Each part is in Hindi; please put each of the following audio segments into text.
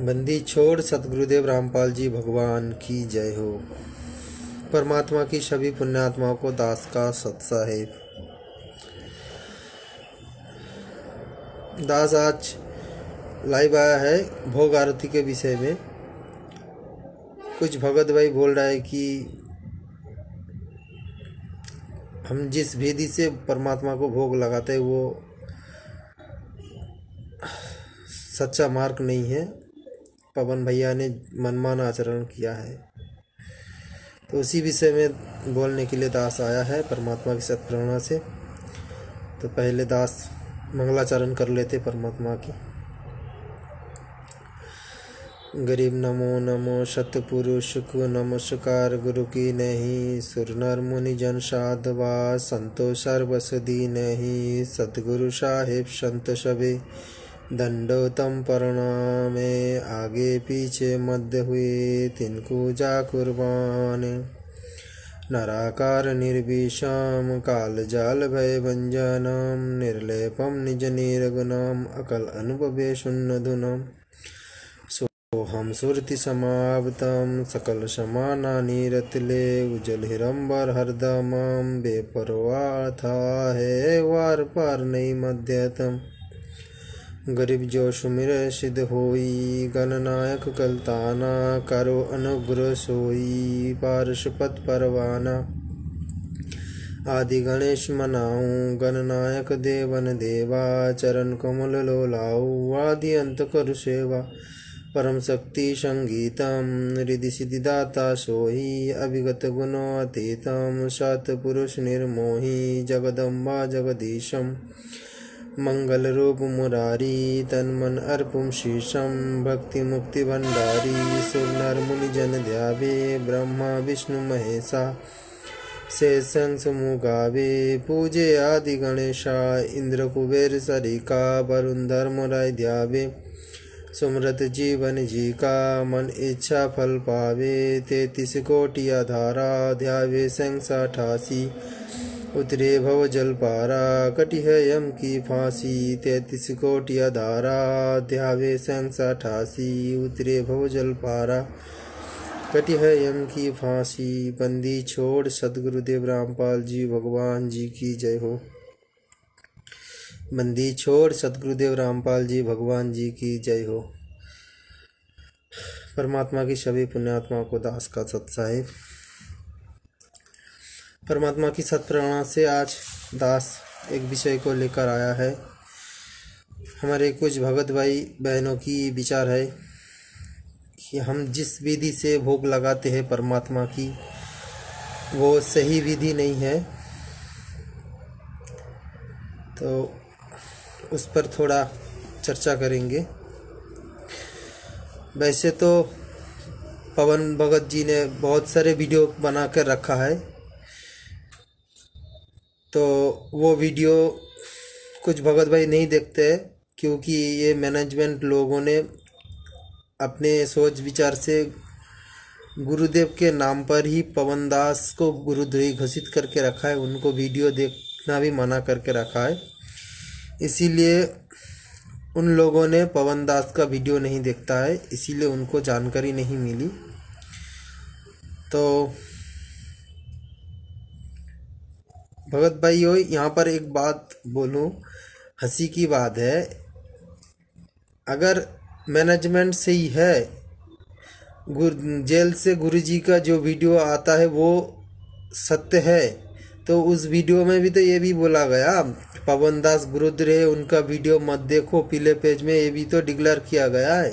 बंदी छोड़ सतगुरुदेव रामपाल जी भगवान की जय हो। परमात्मा की सभी पुण्यात्माओं को दास का सत्साहेब। दास आज लाइव आया है भोग आरती के विषय में। कुछ भगत भाई बोल रहा है कि हम जिस विधि से परमात्मा को भोग लगाते हैं वो सच्चा मार्ग नहीं है। पवन भैया ने मनमाना आचरण किया है, तो उसी विषय में बोलने के लिए दास आया है परमात्मा की सत्प्रेरणा से। तो पहले दास मंगलाचरण कर लेते परमात्मा की। गरीब नमो नमो सतपुरुष को नमस्कार गुरु की नहीं। सुर नर मुनि जन साधवा संतो सर्वसदी नहीं। सतगुरु साहेब संत सबे दंडोतम प्रणामे। आगे पीछे मध्य हुए तिनको जा कुर्बान। नराकार निर्विषम काल जाल भय भंजनम। निर्लेपम निज निर्गुणम अकल अनुभवे शून्य धुनम। सोहम सुरति समावतम सकल समानानि रतले। उजल हिरंबर हरदमम बेपरवाह था है वार पार नहीं मध्यतम। गरीब जो सुमिर सिद्ध होई गणनायक कलताना। करो अनुग्रह सोई पारशुपत परवाना। आदि गणेश मनाऊं गणनायक देवन देवा। चरण कमल लो लाऊ आदि अंत करु सेवा। परम शक्ति संगीतम रिधि सिद्धिदाता सोही। अभिगत गुणो अतीतम सतपुरुष निर्मोही। जगदम्बा जगदीशम मंगल रूप मुरारी। तन मन अर्पुम शीशम भक्ति मुक्ति भंडारी। सुर नर मुनि जन ध्यावे ब्रह्मा विष्णु महेशा। शेषं समूह गावे पूजे आदि गणेशा। इंद्र कुबेर सरिका वरुण धर्म राय ध्यावे। सुमरत जीवन जी का मन इच्छा फल पावे। 33 कोटि आधारा ध्यावे संसा 88। उतरे भव जल पारा कटि है यम की फांसी। 33 कोटि आधारा ध्यावे संसा 88। उतरे भव जल पारा कटि है यम की फांसी। बंदी छोड़ सतगुरुदेव रामपाल जी भगवान जी की जय हो। बंदी छोड़ सतगुरुदेव रामपाल जी भगवान जी की जय हो। परमात्मा की सभी पुण्यात्माओं को दास का सत्साहेब। परमात्मा की सत्प्रेरणा से आज दास एक विषय को लेकर आया है। हमारे कुछ भगत भाई बहनों की विचार है कि हम जिस विधि से भोग लगाते हैं परमात्मा की वो सही विधि नहीं है, तो उस पर थोड़ा चर्चा करेंगे। वैसे तो पवन भगत जी ने बहुत सारे वीडियो बना कर रखा है, तो वो वीडियो कुछ भगत भाई नहीं देखते हैं क्योंकि ये मैनेजमेंट लोगों ने अपने सोच विचार से गुरुदेव के नाम पर ही पवन दास को गुरुद्रोही घोषित करके रखा है। उनको वीडियो देखना भी मना करके रखा है, इसीलिए उन लोगों ने पवन दास का वीडियो नहीं देखता है, इसीलिए उनको जानकारी नहीं मिली। तो भगत भाई हो, यहाँ पर एक बात बोलूँ, हंसी की बात है। अगर मैनेजमेंट सही है, जेल से गुरुजी का जो वीडियो आता है वो सत्य है, तो उस वीडियो में भी तो ये भी बोला गया पवन दास गुरुद्रोही है, उनका वीडियो मत देखो। पीले पेज में ये भी तो डिक्लेयर किया गया है।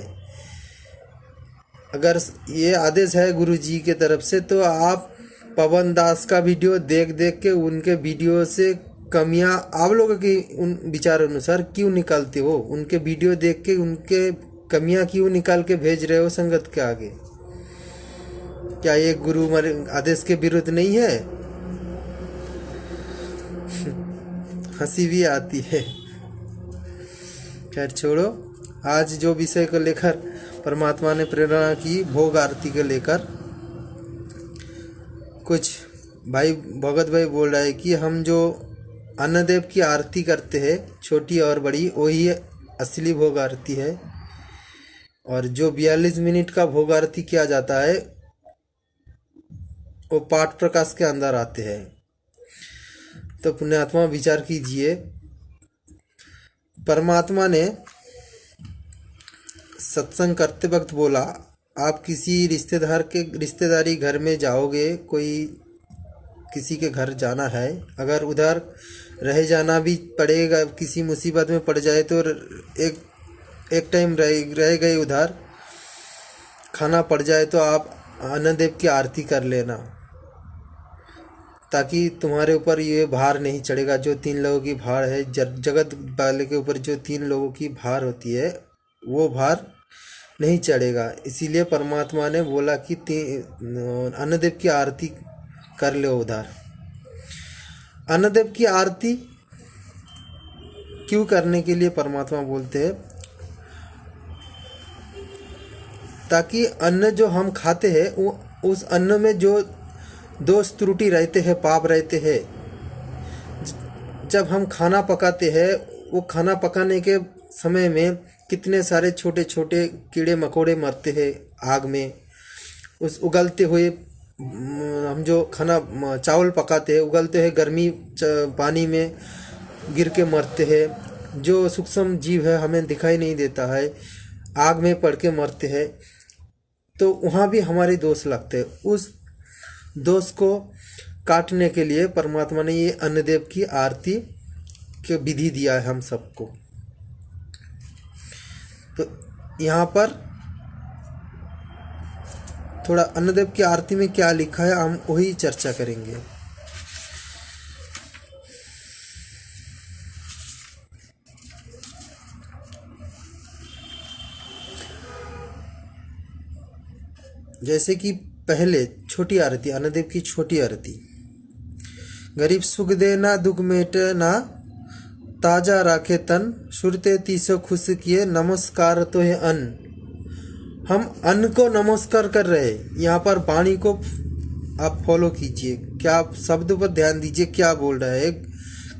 अगर ये आदेश है गुरुजी के तरफ से, तो आप पवन दास का वीडियो देख देख के उनके वीडियो से कमियां आप लोगों की उन विचार अनुसार क्यों निकालते हो? उनके वीडियो देख के उनके कमियां क्यों निकाल के भेज रहे हो संगत के आगे? क्या ये गुरु आदेश के विरुद्ध नहीं है? हंसी भी आती है। खैर छोड़ो, आज जो विषय को लेकर परमात्मा ने प्रेरणा की भोग आरती को लेकर, कुछ भाई भगत भाई बोल रहा है कि हम जो अन्नदेव की आरती करते हैं छोटी और बड़ी, वही असली भोग आरती है। और जो 42 मिनट का भोग आरती किया जाता है वो पाठ प्रकाश के अंदर आते हैं। तो पुण्यात्मा विचार कीजिए, परमात्मा ने सत्संग करते वक्त बोला, आप किसी रिश्तेदारी घर में जाओगे, कोई किसी के घर जाना है, अगर उधर रह जाना भी पड़ेगा, किसी मुसीबत में पड़ जाए तो एक एक टाइम रह गए, उधर खाना पड़ जाए तो आप अन्नदेव की आरती कर लेना, ताकि तुम्हारे ऊपर ये भार नहीं चढ़ेगा। जो 3 लोगों की भार है, जगत वाले के ऊपर जो 3 लोगों की भार होती है वो भार नहीं चढ़ेगा। इसीलिए परमात्मा ने बोला कि अन्नदेव की आरती कर लो उधर। अन्नदेव की आरती क्यों करने के लिए परमात्मा बोलते हैं? ताकि अन्न जो हम खाते हैं वो उस अन्न में जो दोष त्रुटि रहते हैं, पाप रहते हैं, जब हम खाना पकाते हैं वो खाना पकाने के समय में कितने सारे छोटे छोटे कीड़े मकोड़े मरते हैं आग में। उस उगलते हुए हम जो खाना चावल पकाते हैं, उगलते हैं गर्मी पानी में गिर के मरते हैं। जो सूक्ष्म जीव है हमें दिखाई नहीं देता है, आग में पड़ के मरते हैं, तो वहाँ भी हमारे दोष लगते हैं। उस दोष को काटने के लिए परमात्मा ने ये अन्नदेव की आरती की विधि दिया है हम सबको। तो यहाँ पर थोड़ा अन्नदेव की आरती में क्या लिखा है हम वही चर्चा करेंगे। जैसे कि पहले छोटी आरती, अन्नदेव की छोटी आरती, गरीब सुख देना दुख मेटना, ताजा राखे तन, सुरते तीसो खुश किए, नमस्कार तो है अन्न। हम अन्न को नमस्कार कर रहे हैं। यहाँ पर वाणी को आप फॉलो कीजिए, क्या शब्द पर ध्यान दीजिए क्या बोल रहा है।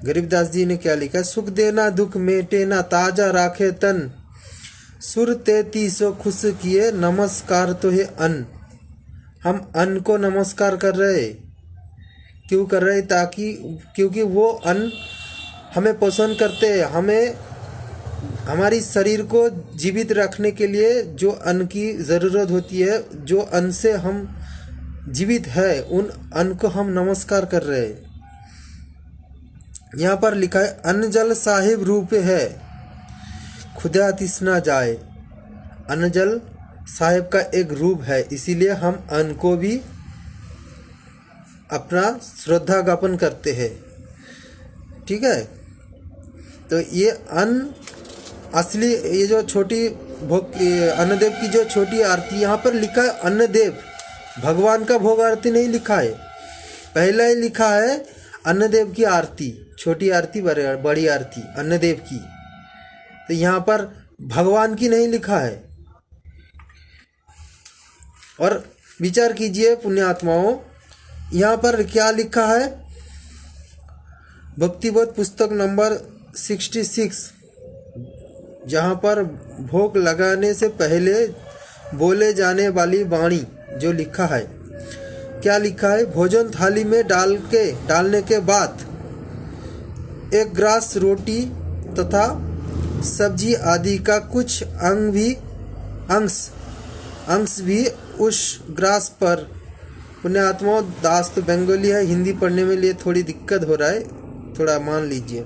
गरीबदास जी ने क्या लिखा है? सुख देना दुख मेटे ना, ताजा राखे तन, सुर तीसो खुश किए, नमस्कार तो है अन्न। हम अन्न को नमस्कार कर रहे, क्यों कर रहे? ताकि क्योंकि वो अन्न हमें पोषण करते हैं, हमें हमारी शरीर को जीवित रखने के लिए जो अन्न की ज़रूरत होती है, जो अन्न से हम जीवित है, उन अन्न को हम नमस्कार कर रहे हैं। यहाँ पर लिखा है अन्न जल साहिब रूप है, खुदा तिसना जाए। अन्न जल साहिब का एक रूप है, इसीलिए हम अन्न को भी अपना श्रद्धा ज्ञापन करते हैं। ठीक है, तो ये अन्न असली, ये जो छोटी भोग अन्नदेव की जो छोटी आरती यहाँ पर लिखा है अन्नदेव, भगवान का भोग आरती नहीं लिखा है। पहला ही लिखा है अन्नदेव की आरती, छोटी आरती बड़ी आरती अन्नदेव की। तो यहाँ पर भगवान की नहीं लिखा है। और विचार कीजिए पुण्यात्माओं, यहाँ पर क्या लिखा है? भक्तिबोध पुस्तक नंबर 66, जहाँ पर भोग लगाने से पहले बोले जाने वाली वाणी जो लिखा है, क्या लिखा है? भोजन थाली में डालने के बाद 1 ग्रास रोटी तथा सब्जी आदि का कुछ अंश भी उस ग्रास पर। पुण्यात्मा, दास तो बंगाली है, हिंदी पढ़ने में लिए थोड़ी दिक्कत हो रहा है, थोड़ा मान लीजिए।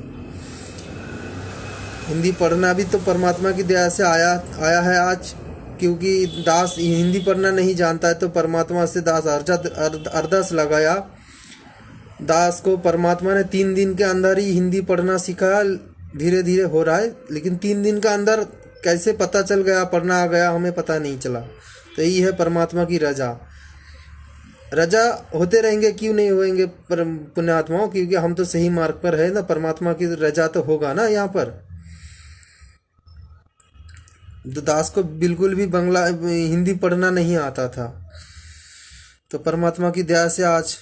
हिंदी पढ़ना भी तो परमात्मा की दया से आया है आज, क्योंकि दास हिंदी पढ़ना नहीं जानता है, तो परमात्मा से दास अरदास लगाया। दास को परमात्मा ने 3 दिन के अंदर ही हिंदी पढ़ना सिखाया, धीरे धीरे हो रहा है, लेकिन 3 दिन के अंदर कैसे पता चल गया, पढ़ना आ गया, हमें पता नहीं चला। तो यही है परमात्मा की रजा होते रहेंगे, क्यों नहीं होंगे पुण्यात्माओं? क्योंकि हम तो सही मार्ग पर है ना, परमात्मा की रजा तो होगा ना। यहाँ पर तो दास को बिल्कुल भी हिंदी पढ़ना नहीं आता था, तो परमात्मा की दया से आज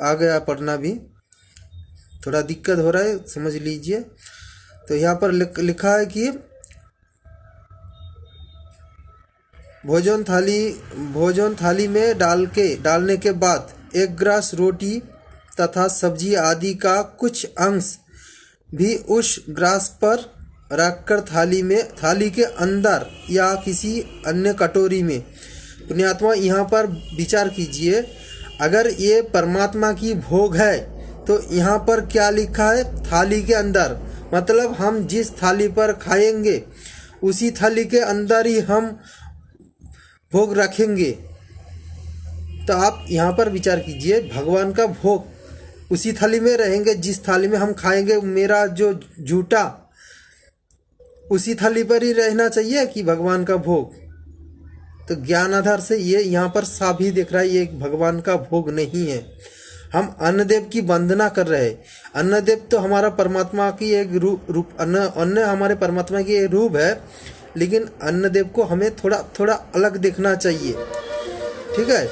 आ गया पढ़ना भी। थोड़ा दिक्कत हो रहा है, समझ लीजिए। तो यहाँ पर लिखा है कि भोजन थाली में डालने के बाद एक ग्रास रोटी तथा सब्जी आदि का कुछ अंश भी उस ग्रास पर रखकर थाली के अंदर या किसी अन्य कटोरी में। पुण्यात्मा यहाँ पर विचार कीजिए, अगर ये परमात्मा की भोग है तो यहाँ पर क्या लिखा है, थाली के अंदर, मतलब हम जिस थाली पर खाएंगे उसी थाली के अंदर ही हम भोग रखेंगे। तो आप यहाँ पर विचार कीजिए, भगवान का भोग उसी थाली में रहेंगे जिस थाली में हम खाएंगे, मेरा जो जूठा उसी थाली पर ही रहना चाहिए कि भगवान का भोग। तो ज्ञान आधार से ये यहाँ पर साफ ही दिख रहा है, ये एक भगवान का भोग नहीं है। हम अन्नदेव की वंदना कर रहे हैं। अन्नदेव तो हमारा परमात्मा की एक रूप अन्न हमारे परमात्मा की एक रूप है, लेकिन अन्नदेव को हमें थोड़ा थोड़ा अलग देखना चाहिए। ठीक है,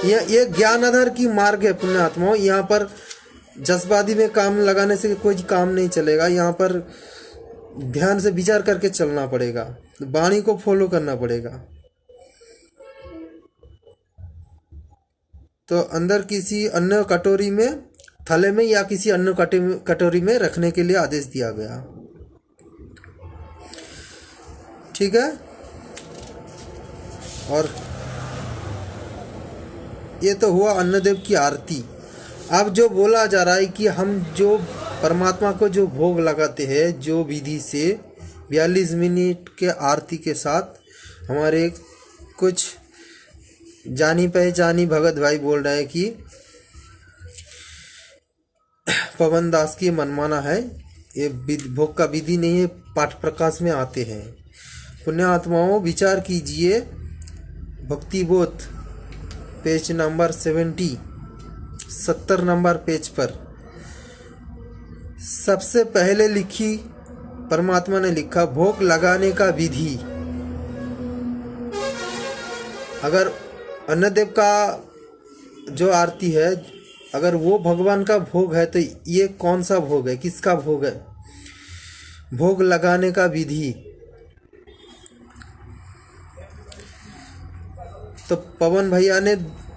ये ज्ञान आधार की मार्ग है पुण्यात्माओं। यहाँ पर जज्बाती में काम लगाने से कोई काम नहीं चलेगा। यहाँ पर ध्यान से विचार करके चलना पड़ेगा, वाणी को फॉलो करना पड़ेगा। तो अंदर किसी अन्य कटोरी में, थैले में या किसी अन्य कटोरी में रखने के लिए आदेश दिया गया। ठीक है, और ये तो हुआ अन्नदेव की आरती। अब जो बोला जा रहा है कि हम जो परमात्मा को जो भोग लगाते हैं, जो विधि से 42 मिनट के आरती के साथ, हमारे कुछ जानी पहचानी भगत भाई बोल रहे हैं कि पवन दास की मनमाना है, ये भोग का विधि नहीं है, पाठ प्रकाश में आते हैं। पुण्यात्माओं विचार कीजिए, भक्तिबोध पेज नंबर 70 नंबर पेज पर सबसे पहले लिखी, परमात्मा ने लिखा भोग लगाने का विधि। अगर अन्नदेव का जो आरती है, अगर वो भगवान का भोग है तो ये कौन सा भोग है, किसका भोग है? भोग लगाने का विधि। तो पवन भैया ने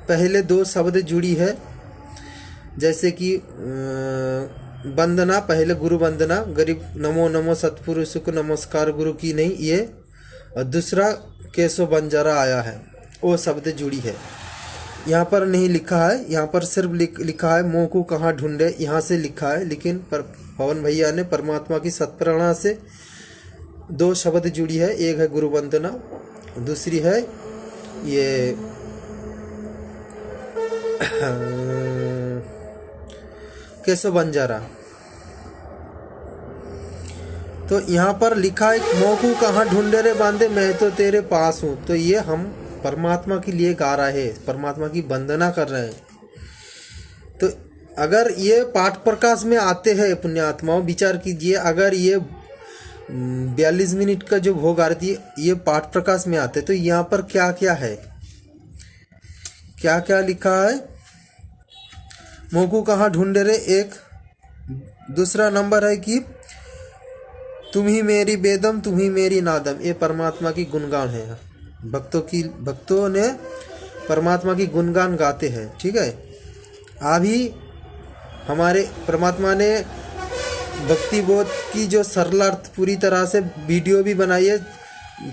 पहले 2 शब्द जुड़ी है, जैसे कि वंदना, पहले गुरु वंदना, गरीब नमो नमो सतपुरुष को नमस्कार गुरु की नहीं, ये, और दूसरा केशव बंजारा आया है, वो शब्द जुड़ी है। यहाँ पर नहीं लिखा है, यहाँ पर सिर्फ लिखा है मोह को कहाँ ढूंढे, यहाँ से लिखा है, लेकिन पवन भैया ने परमात्मा की सत्प्रेरणा से 2 शब्द जुड़ी है। एक है गुरु वंदना, दूसरी है ये केशव बंजारा। तो यहाँ पर लिखा है मोह को कहाँ ढूंढे रे बांधे, मैं तो तेरे पास हूँ। तो ये हम परमात्मा के लिए गा रहे हैं, परमात्मा की वंदना कर रहे हैं। तो अगर ये पाठ प्रकाश में आते हैं पुण्यात्माओं, विचार कीजिए, अगर ये 42 मिनट का जो भोग आरती ये पाठ प्रकाश में आते, तो यहाँ पर क्या क्या है, क्या क्या लिखा है? मोह को कहाँ ढूंढे रे, एक। दूसरा नंबर है कि तुम ही मेरी बेदम तुम ही मेरी नादम, ये परमात्मा की गुणगान है। भक्तों ने परमात्मा की गुणगान गाते हैं। ठीक है, अभी हमारे परमात्मा ने भक्ति बोध की जो सरलार्थ पूरी तरह से वीडियो भी बनाई है,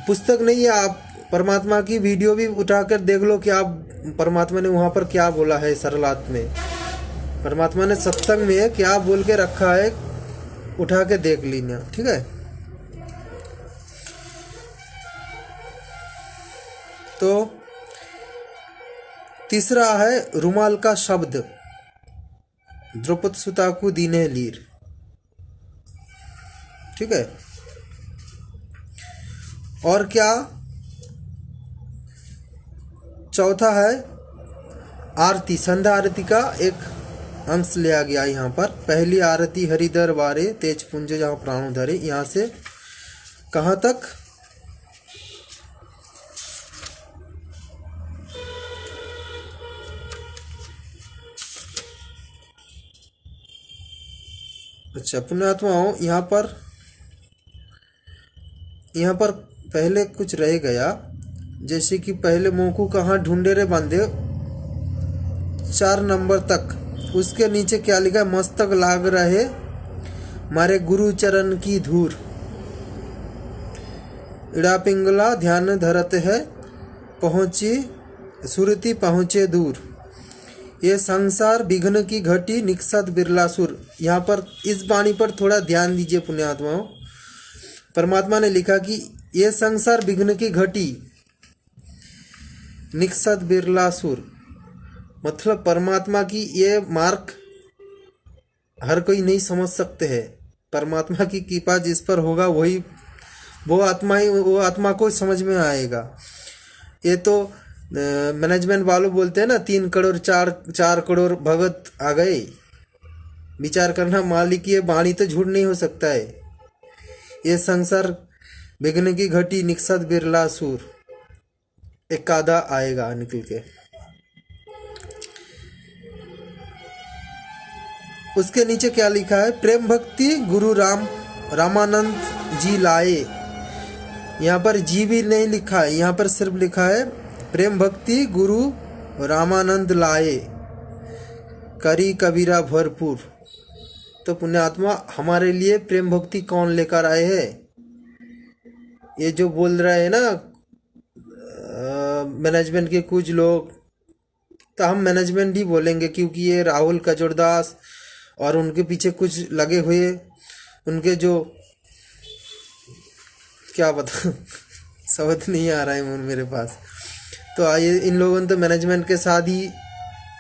पुस्तक नहीं है, आप परमात्मा की वीडियो भी उठाकर देख लो कि आप परमात्मा ने वहाँ पर क्या बोला है सरलार्थ में, परमात्मा ने सत्संग में क्या बोल के रखा है, उठा के देख लेना। ठीक है, तो तीसरा है रुमाल का शब्द, द्रौपद सुता को दीने लीर। ठीक है, और क्या? चौथा है आरती, संध्या आरती का एक अंश लिया गया यहाँ पर। पहली आरती हरिधर वारे तेज पुंज जहाँ प्राण धरे, यहाँ से कहाँ तक? अच्छा पुण्यात्माओं, यहाँ पर पहले कुछ रह गया, जैसे कि पहले मोकू कहाँ ढूंढे रे बंदे 4 नंबर तक, उसके नीचे क्या लिखा है, मस्तक लाग रहे मारे गुरु चरण की धूर, इड़ा पिंगला ध्यान धरत है, पहुंची सुरति पहुंचे दूर, ये संसार विघ्न की घटी निकसत बिरलासुर। यहाँ पर इस वाणी पर थोड़ा ध्यान दीजिए पुण्यात्माओं। परमात्मा ने लिखा कि ये संसार विघ्न की घटी निकसत बिरलासुर, मतलब परमात्मा की ये मार्ग हर कोई नहीं समझ सकते हैं। परमात्मा की कृपा जिस पर होगा वही वो आत्मा को समझ में आएगा। ये तो मैनेजमेंट वालों बोलते हैं ना 3 करोड़ 4 करोड़ भगत आ गए, विचार करना मालिक, ये वाणी तो झूठ नहीं हो सकता है। ये संसार विघ्न की घटी निकसत बिरला सूर, एक आधा आएगा निकल के। उसके नीचे क्या लिखा है, प्रेम भक्ति गुरु रामानंद जी लाए। यहाँ पर जी भी नहीं लिखा है, यहाँ पर सिर्फ लिखा है प्रेम भक्ति गुरु रामानंद लाए, करी कबीरा भरपूर। तो पुण्यात्मा हमारे लिए प्रेम भक्ति कौन लेकर आए हैं? ये जो बोल रहे हैं ना मैनेजमेंट के कुछ लोग, तो हम मैनेजमेंट ही बोलेंगे क्योंकि ये राहुल कजोरदास और उनके पीछे कुछ लगे हुए उनके जो क्या बता शब्द नहीं आ रहा है मेरे पास। तो आइए, इन लोगों ने तो मैनेजमेंट के साथ ही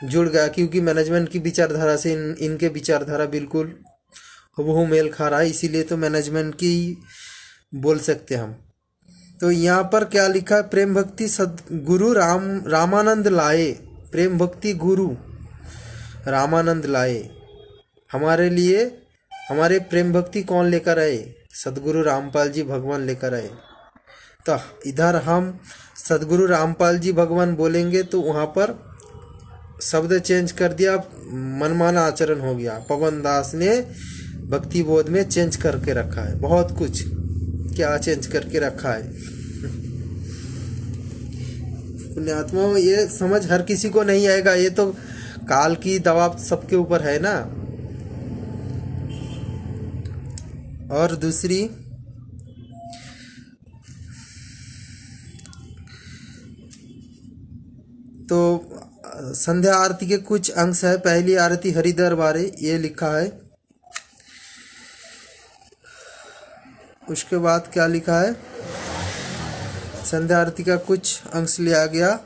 जुड़ गया क्योंकि मैनेजमेंट की विचारधारा से इनके विचारधारा बिल्कुल हूबहू मेल खा रहा है, इसीलिए तो मैनेजमेंट की बोल सकते हम। तो यहाँ पर क्या लिखा है, प्रेम भक्ति सदगुरु रामानंद लाए, प्रेम भक्ति गुरु रामानंद लाए। हमारे लिए हमारे प्रेम भक्ति कौन लेकर आए? सदगुरु रामपाल जी भगवान लेकर आए। तो इधर हम सदगुरु रामपाल जी भगवान बोलेंगे तो वहाँ पर शब्द चेंज कर दिया, मनमाना आचरण हो गया। पवन दास ने भक्ति बोध में चेंज करके रखा है, बहुत कुछ क्या चेंज करके रखा है। पुण्यात्मा, ये समझ हर किसी को नहीं आएगा, ये तो काल की दबाव सबके ऊपर है ना। और दूसरी तो संध्या आरती के कुछ अंश है। पहली आरती हरिदर बारे ये लिखा है, उसके बाद क्या लिखा है, संध्या आरती का कुछ अंश लिया गया।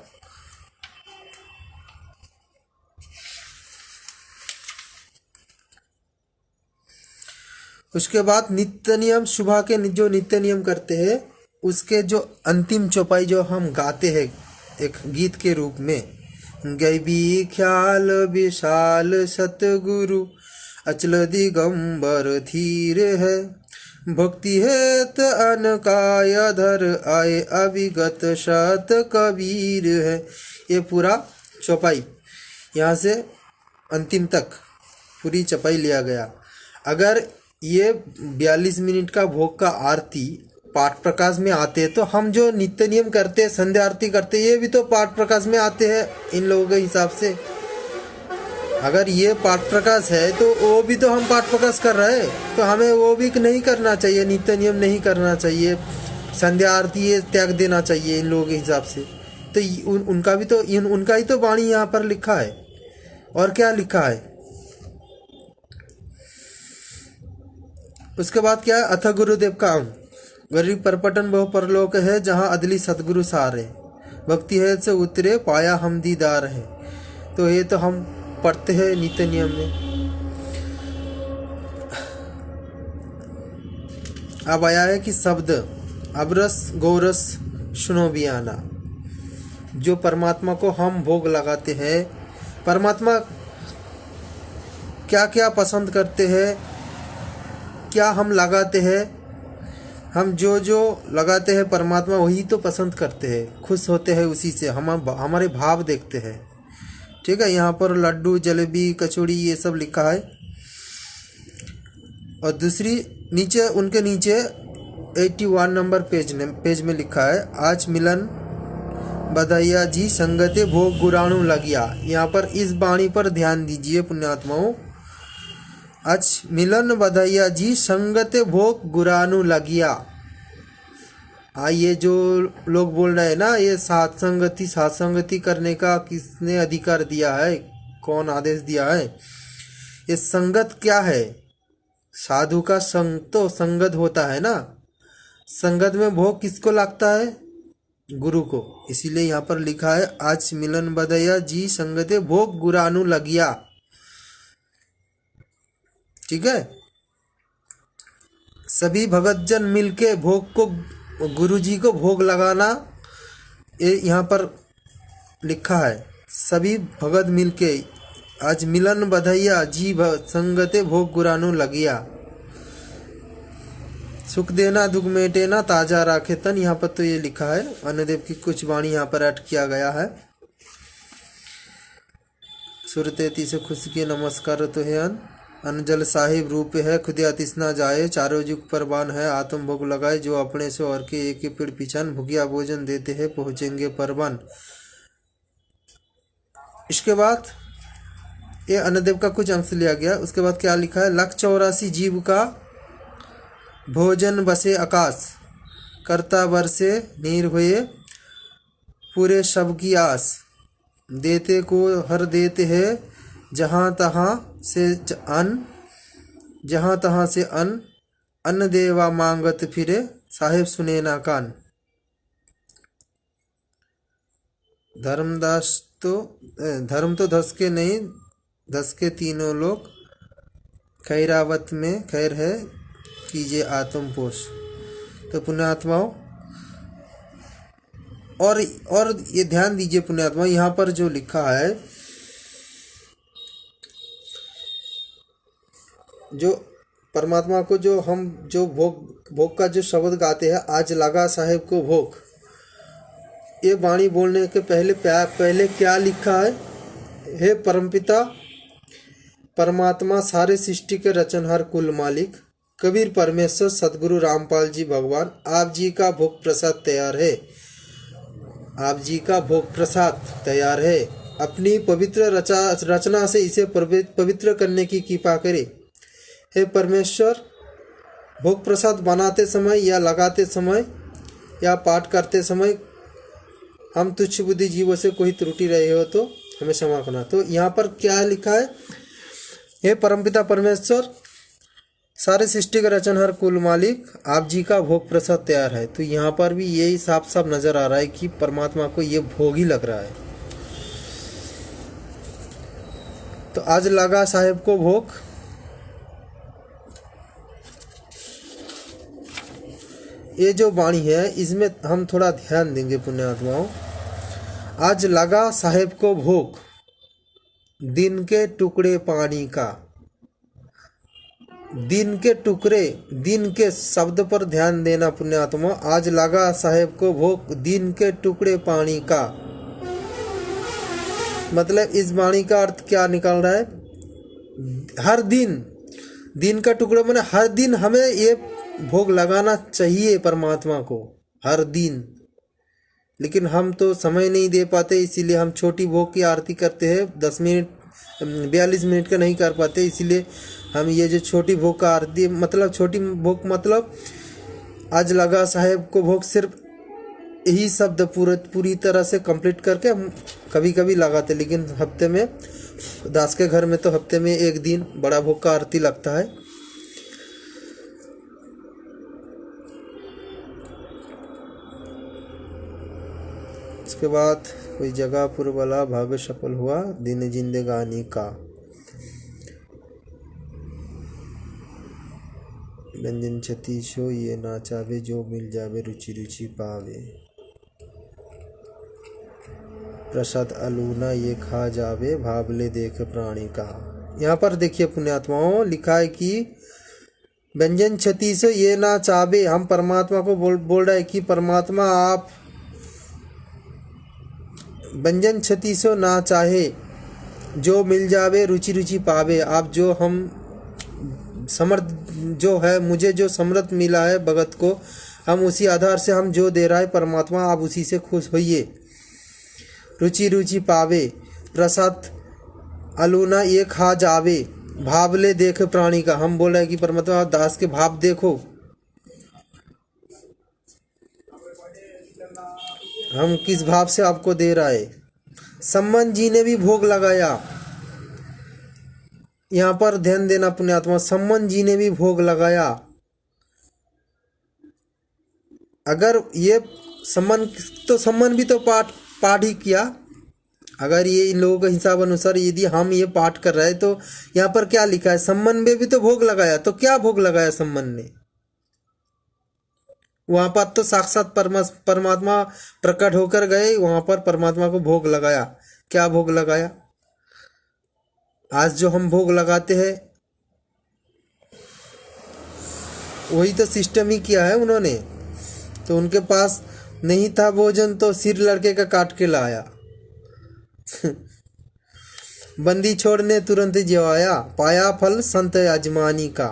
उसके बाद नित्य नियम, सुबह के जो नित्य नियम करते हैं उसके जो अंतिम चौपाई जो हम गाते हैं एक गीत के रूप में, गैबी ख्याल विशाल सतगुरु अचल दिगंबर धीर है, भक्ति है त अनकाय धर आए अविगत शत कबीर है। ये पूरा चौपाई यहाँ से अंतिम तक पूरी चौपाई लिया गया। अगर ये 42 मिनट का भोग का आरती पाठ प्रकाश में आते हैं तो हम जो नित्य नियम करते हैं, संध्या आरती करते हैं, ये भी तो पाठ प्रकाश में आते हैं इन लोगों के हिसाब से। अगर ये पाठ प्रकाश है तो वो भी तो हम पाठ प्रकाश कर रहे हैं, तो हमें वो भी नहीं करना चाहिए, नित्य नियम नहीं करना चाहिए, संध्या आरती ये त्याग देना चाहिए इन लोगों के हिसाब से। तो उनका भी तो उनका ही तो वाणी यहाँ पर लिखा है। और क्या लिखा है उसके बाद क्या है, अथ गुरुदेव का अंग, गरीब परपटन बहु परलोक है, जहाँ अदली सदगुरु सारे, भक्ति है से उतरे पाया हम दीदार है। तो ये तो हम पढ़ते हैं नित्य नियम में। अब आया है कि शब्द अबरस गौरस सुनो भी आना, जो परमात्मा को हम भोग लगाते हैं, परमात्मा क्या क्या पसंद करते हैं, क्या हम लगाते हैं, हम जो जो लगाते हैं परमात्मा वही तो पसंद करते हैं, खुश होते हैं उसी से, हम हमारे भाव देखते हैं। ठीक है, यहाँ पर लड्डू जलेबी कचौड़ी ये सब लिखा है। और दूसरी नीचे उनके नीचे 81 नंबर पेज में लिखा है, आज मिलन बधैया जी संगते भोग गुराणु लगिया। यहाँ पर इस वाणी पर ध्यान दीजिए पुण्यात्माओं। आज मिलन बधैया जी संगते भोग गुरानु लगिया। ये जो लोग बोल रहे हैं ना, ये सात संगति करने का किसने अधिकार दिया है, कौन आदेश दिया है? ये संगत क्या है? साधु का संग तो संगत होता है ना। संगत में भोग किसको लगता है? गुरु को। इसीलिए यहाँ पर लिखा है आज मिलन बधैया जी संगते भोग गुरानु लगिया। ठीक है। सभी भगतजन मिलके भोग को, गुरु जी को भोग लगाना, ये यहाँ पर लिखा है। सभी भगत मिलके आज मिलन बधैया जी संगते भोग गुरानु लगिया। सुख देना दुख मेटेना ताजा राखे तन, यहाँ पर तो ये लिखा है। अन्नदेव की कुछ वाणी यहाँ पर ऐड किया गया है। सुरतेती से खुश के नमस्कार तो है अनजल साहिब रूप है, खुदिया तिसना जाए, चारों युग परवान है, आत्म भोग लगाए, जो अपने से और के एक पेड़ पिछान, भुगिया भोजन देते हैं पहुँचेंगे परवान। इसके बाद ये अन्नदेव का कुछ अंश लिया गया। उसके बाद क्या लिखा है? 184 जीव का भोजन बसे आकाश, करता बरसे नीर हुए पूरे सब की आस, देते को हर देते हैं जहाँ तहाँ से अन्न, जहाँ तहाँ से अन्न, अन्न देवा मांगत फिरे, साहेब सुने ना कान। धर्म तो धस के नहीं, धस के तीनों लोग, खैरावत में खैर है, कीजिए आत्म पोष। तो पुण्यात्माओं, और ये ध्यान दीजिए पुण्यात्मा, यहाँ पर जो लिखा है, जो परमात्मा को जो हम जो भोग का जो शब्द गाते हैं, आज लगा साहेब को भोग, ये वाणी बोलने के पहले क्या लिखा है? हे परमपिता परमात्मा, सारे सृष्टि के रचनहार कुल मालिक, कबीर परमेश्वर सदगुरु रामपाल जी भगवान, आप जी का भोग प्रसाद तैयार है, आप जी का भोग प्रसाद तैयार है। अपनी पवित्र रचना से इसे पवित्र करने की कृपा करे। हे परमेश्वर, भोग प्रसाद बनाते समय या लगाते समय या पाठ करते समय हम तुच्छ बुद्धि जीवों से कोई त्रुटि रहे हो तो हमें क्षमा करना। तो यहाँ पर क्या लिखा है? हे परमपिता परमेश्वर, सारे सृष्टि का रचनहार कुल मालिक, आप जी का भोग प्रसाद तैयार है। तो यहाँ पर भी यही साफ साफ नजर आ रहा है कि परमात्मा को ये भोग ही लग रहा है। तो आज लगा साहेब को भोग। ये जो वाणी है इसमें हम थोड़ा ध्यान देंगे पुण्यात्माओं। आज लगा साहेब को भोग, दिन के टुकड़े पानी का, दिन के टुकड़े, दिन के शब्द पर ध्यान देना पुण्यात्मा। आज लगा साहेब को भोग, दिन के टुकड़े पानी का, मतलब इस वाणी का अर्थ क्या निकल रहा है? हर दिन, दिन का टुकड़ा मैंने हर दिन हमें ये भोग लगाना चाहिए परमात्मा को, हर दिन। लेकिन हम तो समय नहीं दे पाते, इसीलिए हम छोटी भोग की आरती करते हैं, 10 मिनट 42 मिनट का नहीं कर पाते। इसीलिए हम ये जो छोटी भोग का आरती, मतलब छोटी भोग मतलब आज लगा साहेब को भोग, सिर्फ यही शब्द पूरी तरह से कंप्लीट करके हम कभी कभी लगाते। लेकिन हफ्ते में, दास के घर में तो हफ्ते में एक दिन बड़ा भोग का आरती लगता है। उसके बाद कोई जगह पुरबला भाग्य सफल हुआ, दिन जिंदगानी का, व्यंजन छतीशो ये ना चावे, जो मिल जावे रुचि रुचि पावे, प्रसाद अलूना ये खा जावे, भावले देख प्राणी का। यहाँ पर देखिए पुण्यात्माओं, लिखा है कि व्यंजन छतीशो ये ना चावे, हम परमात्मा को बोल रहे हैं कि परमात्मा आप व्यंजन छतीसो ना चाहे, जो मिल जावे रुचि रुचि पावे। आप जो हम समर्थ जो है, मुझे जो समर्थ मिला है भगत को, हम उसी आधार से हम जो दे रहा है परमात्मा, आप उसी से खुश होइए। रुचि रुचि पावे, प्रसाद अलूना ये खा जावे, भाव ले देख प्राणी का। हम बोल रहे हैं कि परमात्मा दास के भाव देखो, हम किस भाव से आपको दे रहा है। सम्मन जी ने भी भोग लगाया, यहाँ पर ध्यान देना पुण्यात्मा, सम्मन जी ने भी भोग लगाया। अगर ये सम्मन भी तो पाठ ही किया। अगर ये इन लोगों के हिसाब अनुसार यदि हम ये पाठ कर रहे हैं तो यहाँ पर क्या लिखा है, सम्मन में भी तो भोग लगाया। तो क्या भोग लगाया सम्मन ने? वहां पर तो साक्षात परमात्मा प्रकट होकर गए, वहां पर परमात्मा को भोग लगाया। क्या भोग लगाया? आज जो हम भोग लगाते हैं वही तो सिस्टम ही किया है उन्होंने। तो उनके पास नहीं था भोजन तो सिर लड़के का काट के लाया। बंदी छोड़ने तुरंत जिवाया, पाया फल संत अजमानी का।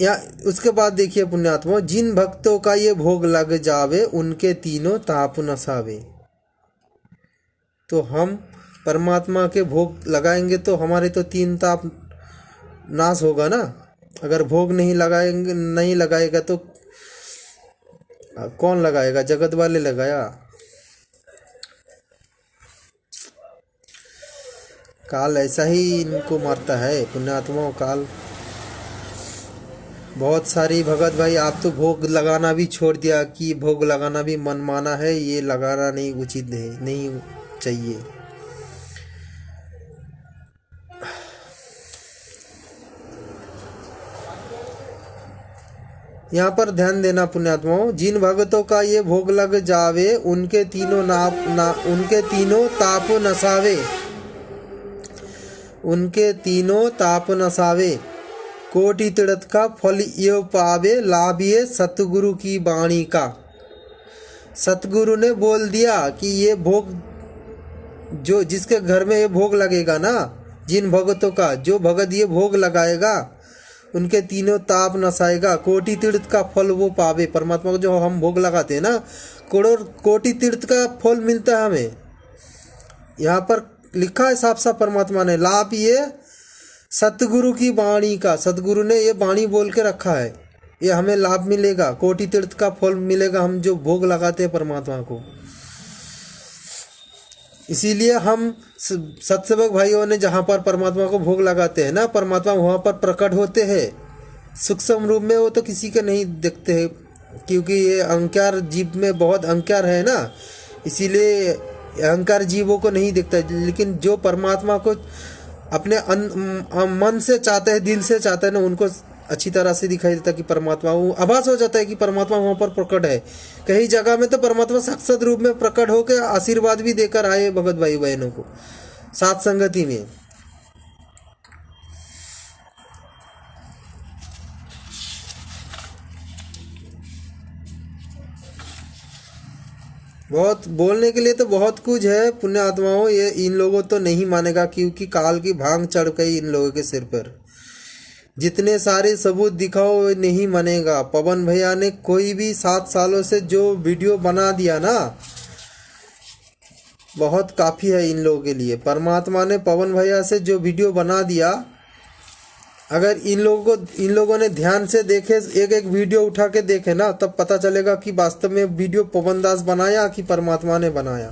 या उसके बाद देखिए पुण्यात्मा, जिन भक्तों का ये भोग लग जावे उनके तीनों ताप नसावे। तो हम परमात्मा के भोग लगाएंगे तो हमारे तो तीन ताप नाश होगा ना। अगर भोग नहीं लगाएगा तो कौन लगाएगा? जगत वाले लगाया। काल ऐसा ही इनको मारता है पुण्यात्माओं, काल। बहुत सारी भगत भाई, आप तो भोग लगाना भी छोड़ दिया कि भोग लगाना भी मनमाना है, ये लगाना नहीं उचित है, नहीं चाहिए। यहाँ पर ध्यान देना पुण्यात्माओं, जिन भगतों का ये भोग लग जावे उनके तीनों ताप नसावे, उनके तीनों ताप नसावे। कोटि तीर्थ का फल ये पावे, लाभिए सतगुरु की वाणी का। सतगुरु ने बोल दिया कि ये भोग जो जिसके घर में ये भोग लगेगा ना, जिन भगतों का जो भगत ये भोग लगाएगा उनके तीनों ताप नसाएगा। कोटि तीर्थ का फल वो पावे। परमात्मा को जो हम भोग लगाते हैं ना, कोटि तीर्थ का फल मिलता है हमें। यहाँ पर लिखा है साफ साफ परमात्मा ने, लाभ ये सतगुरु की वाणी का। सतगुरु ने ये वाणी बोल के रखा है, ये हमें लाभ मिलेगा, कोटि तीर्थ का फल मिलेगा हम जो भोग लगाते हैं परमात्मा को। इसीलिए हम सत्सेवक भाइयों ने जहाँ पर परमात्मा को भोग लगाते हैं ना, परमात्मा वहाँ पर प्रकट होते हैं सूक्ष्म रूप में। वो तो किसी के नहीं दिखते हैं क्योंकि ये अहंकार जीव में बहुत अहंकार है ना, इसीलिए अहंकार जीवों को नहीं दिखता। लेकिन जो परमात्मा को अपने मन से चाहते हैं, दिल से चाहते हैं ना, उनको अच्छी तरह से दिखाई देता कि परमात्मा, वो आभास हो जाता है कि परमात्मा वहाँ पर प्रकट है। कई जगह में तो परमात्मा साक्षात रूप में प्रकट होकर आशीर्वाद भी देकर आए भगत भाई बहनों को साथ संगति में। बहुत बोलने के लिए तो बहुत कुछ है पुण्य आत्माओं, ये इन लोगों तो नहीं मानेगा क्योंकि काल की भांग चढ़ गई इन लोगों के सिर पर। जितने सारे सबूत दिखाओ नहीं मानेगा। पवन भैया ने कोई भी 7 सालों से जो वीडियो बना दिया ना, बहुत काफ़ी है इन लोगों के लिए। परमात्मा ने पवन भैया से जो वीडियो बना दिया, अगर इन लोगों ने ध्यान से देखे, एक एक वीडियो उठा के देखे ना, तब पता चलेगा कि वास्तव में वीडियो पवन दास बनाया कि परमात्मा ने बनाया।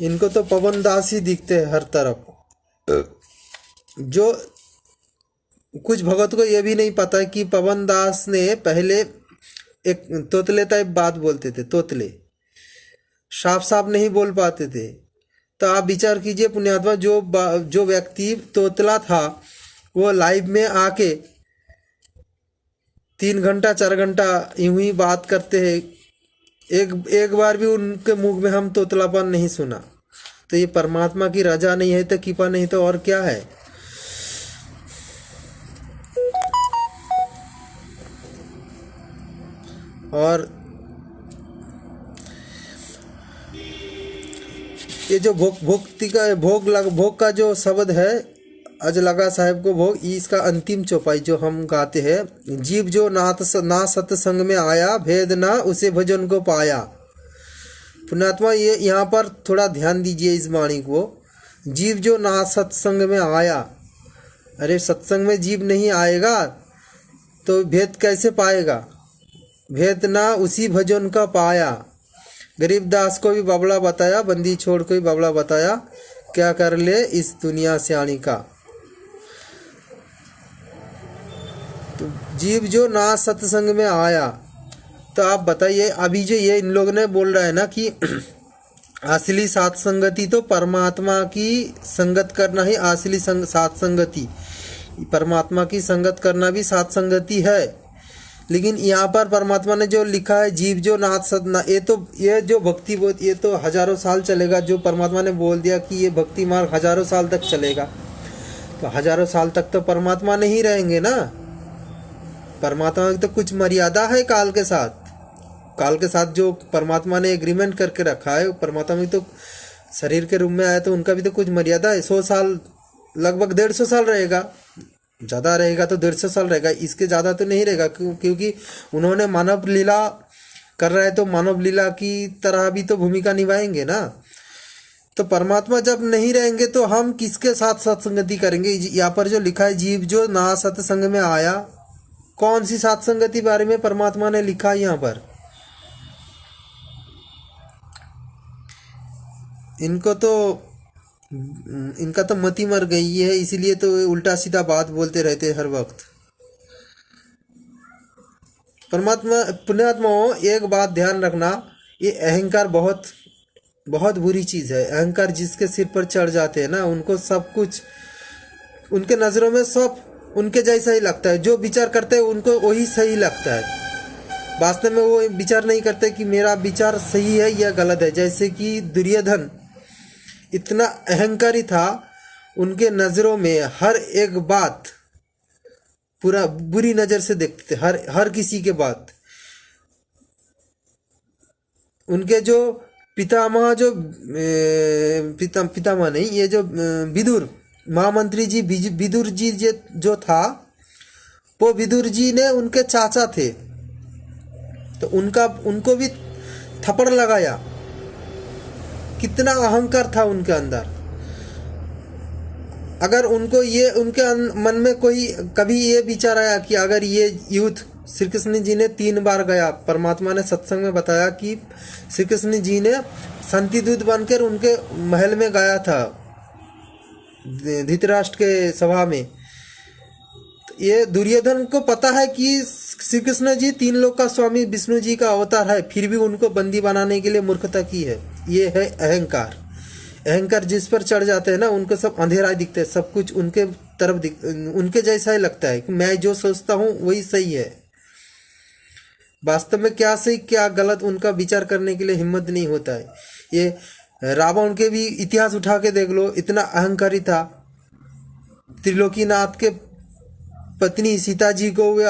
इनको तो पवन दास ही दिखते हैं हर तरफ। जो कुछ भगत को यह भी नहीं पता है कि पवन दास ने पहले एक तोतले टाइप बात बोलते थे, तोतले साफ साफ नहीं बोल पाते थे। तो आप विचार कीजिए पुण्यात्मा, जो व्यक्ति तोतला था वो लाइव में आके 3 घंटा 4 घंटा यूं ही बात करते हैं, एक बार भी उनके मुख में हम तोतलापन नहीं सुना। तो ये परमात्मा की रजा नहीं है तो कृपा नहीं तो और क्या है। और ये जो भोग का जो शब्द है, अज लगा साहेब को भोग, इसका अंतिम चौपाई जो हम गाते हैं, जीव जो ना सत्संग में आया, भेद ना उसे भजन को पाया। पुण्यात्मा, ये यहाँ पर थोड़ा ध्यान दीजिए इस वाणी को। जीव जो ना सत्संग में आया, अरे सत्संग में जीव नहीं आएगा तो भेद कैसे पाएगा? भेद ना उसी भजन का पाया। गरीबदास को भी बाबला बताया, बंदी छोड़ को भी बाबला बताया, क्या कर ले इस दुनिया सियाणी का। तो जीव जो ना सत्संग में आया, तो आप बताइए, अभी जो ये इन लोग ने बोल रहा है ना कि असली सात संगति तो परमात्मा की संगत करना ही असली सात संगति, परमात्मा की संगत करना भी सात संगति है। लेकिन यहाँ पर परमात्मा ने जो लिखा है जीव जो नाथ सतना, ये जो भक्ति बोध, ये तो हजारों साल चलेगा। जो परमात्मा ने बोल दिया कि ये भक्ति मार्ग हजारों साल तक चलेगा, तो हजारों साल तक तो परमात्मा नहीं रहेंगे ना। परमात्मा की तो कुछ मर्यादा है काल के साथ। काल के साथ जो परमात्मा ने एग्रीमेंट करके रखा है, परमात्मा भी तो शरीर के रूप में आया, तो उनका भी तो कुछ मर्यादा है। 100 साल, लगभग 150 साल रहेगा, ज़्यादा रहेगा तो 150 साल रहेगा, इसके ज़्यादा तो नहीं रहेगा। क्योंकि उन्होंने मानव लीला कर रहा है, तो मानव लीला की तरह भी तो भूमिका निभाएंगे ना। तो परमात्मा जब नहीं रहेंगे तो हम किसके साथ सत्संगति करेंगे? यहाँ पर जो लिखा है जीव जो ना सत्संग में आया, कौन सी सत्संगति बारे में परमात्मा ने लिखा है यहाँ पर? इनका तो मति मर गई है, इसीलिए तो उल्टा सीधा बात बोलते रहते हर वक्त। परमात्मा पुण्यात्माओं, एक बात ध्यान रखना, ये अहंकार बहुत बहुत बुरी चीज़ है। अहंकार जिसके सिर पर चढ़ जाते हैं ना, उनको सब कुछ, उनके नज़रों में सब उनके जैसा ही लगता है। जो विचार करते हैं उनको वही सही लगता है। वास्तव में वो विचार नहीं करते कि मेरा विचार सही है या गलत है। जैसे कि दुर्योधन इतना अहंकारी था, उनके नज़रों में हर एक बात पूरा बुरी नज़र से देखते थे, हर किसी के बात। उनके जो पितामह, जो पितामह नहीं, ये जो विदुर महामंत्री जी, विदुर जी जो था, वो विदुर जी ने उनके चाचा थे, तो उनको भी थप्पड़ लगाया। कितना अहंकार था उनके अंदर। अगर उनको ये, उनके मन में कोई कभी ये विचार आया कि अगर ये युद्ध, श्री कृष्ण जी ने 3 बार गया, परमात्मा ने सत्संग में बताया कि श्री कृष्ण जी ने शांतिदूत बनकर उनके महल में गया था, धृतराष्ट्र के सभा में। ये दुर्योधन को पता है कि श्री कृष्ण जी 3 लोक का स्वामी विष्णु जी का अवतार है, फिर भी उनको बंदी बनाने के लिए मूर्खता की है। ये है अहंकार। अहंकार जिस पर चढ़ जाते हैं ना, उनको सब अंधेरा दिखते हैं, सब कुछ उनके तरफ उनके जैसा ही लगता है कि मैं जो सोचता हूँ वही सही है। वास्तव में क्या सही क्या गलत उनका विचार करने के लिए हिम्मत नहीं होता है। ये रावण के भी इतिहास उठा के देख लो, इतना अहंकारी था। त्रिलोकीनाथ के पत्नी सीता जी को वे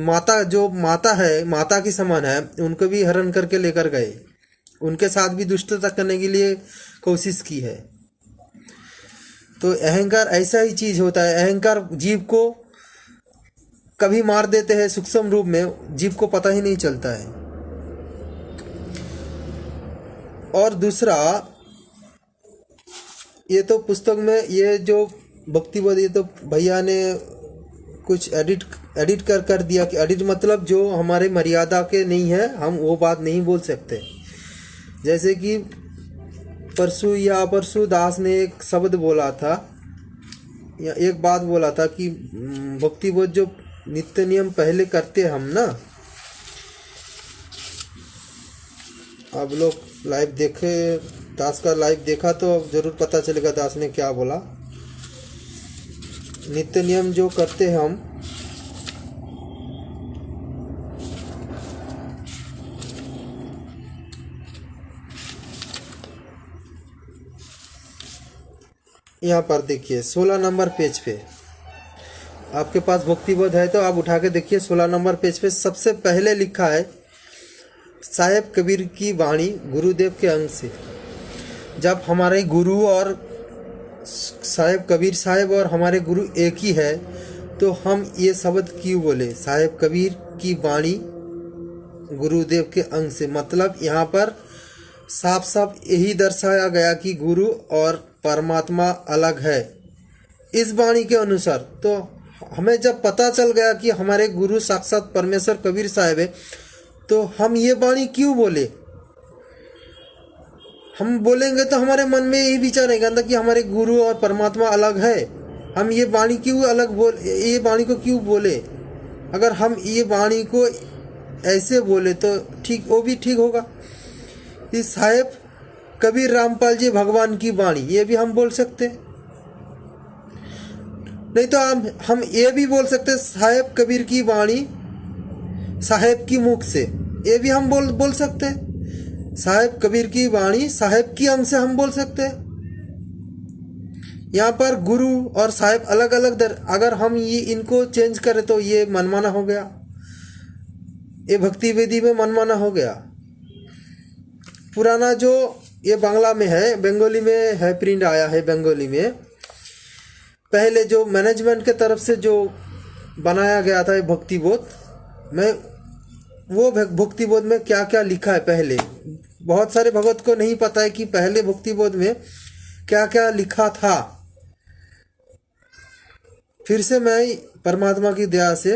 माता, जो माता है, माता की समान है, उनको भी हरण करके लेकर गए। उनके साथ भी दुष्टता करने के लिए कोशिश की है। तो अहंकार ऐसा ही चीज होता है। अहंकार जीव को कभी मार देते हैं सूक्ष्म रूप में, जीव को पता ही नहीं चलता है। और दूसरा, ये तो पुस्तक में ये जो भक्तिवाद, ये तो भैया ने कुछ एडिट कर दिया कि एडिट मतलब जो हमारे मर्यादा के नहीं है, हम वो बात नहीं बोल सकते। जैसे कि परसों या परसों दास ने एक शब्द बोला था या एक बात बोला था कि भक्तिवाद जो नित्य नियम पहले करते हम ना, आप लोग लाइव देखे, दास का लाइव देखा तो जरूर पता चलेगा दास ने क्या बोला। नित्य नियम जो करते हम, यहाँ पर देखिए 16 नंबर पेज पे, आपके पास भक्तिबोध है तो आप उठा के देखिए। 16 नंबर पेज पे सबसे पहले लिखा है साहेब कबीर की वाणी गुरुदेव के अंग से। जब हमारे गुरु और साहेब कबीर साहेब और हमारे गुरु एक ही है, तो हम ये शब्द क्यों बोले साहेब कबीर की वाणी गुरुदेव के अंग से? मतलब यहाँ पर साफ साफ यही दर्शाया गया कि गुरु और परमात्मा अलग है इस वाणी के अनुसार। तो हमें जब पता चल गया कि हमारे गुरु साक्षात परमेश्वर कबीर साहब है, तो हम ये वाणी क्यों बोले? हम बोलेंगे तो हमारे मन में यही विचार रहेगा ना कि हमारे गुरु और परमात्मा अलग है। हम ये वाणी क्यों ये वाणी को क्यों बोले? अगर हम ये वाणी को ऐसे बोले तो ठीक, वो भी ठीक होगा। इस साहेब कबीर रामपाल जी भगवान की वाणी, ये भी हम बोल सकते हैं। नहीं तो हम ये भी बोल सकते हैं साहेब कबीर की वाणी साहेब की मुख से, ये भी हम बोल सकते हैं। साहेब कबीर की वाणी साहेब की अंग से हम बोल सकते हैं। यहाँ पर गुरु और साहेब अलग अलग अगर हम ये इनको चेंज करें तो ये मनमाना हो गया, ये भक्ति वेदी में मनमाना हो गया। पुराना जो ये बांग्ला में है, बंगाली में है, प्रिंट आया है बंगाली में। पहले जो मैनेजमेंट के तरफ से जो बनाया गया था भक्ति बोध में, वो भक्ति बोध में क्या क्या लिखा है पहले, बहुत सारे भगत को नहीं पता है कि पहले भक्ति बोध में क्या क्या लिखा था। फिर से मैं परमात्मा की दया से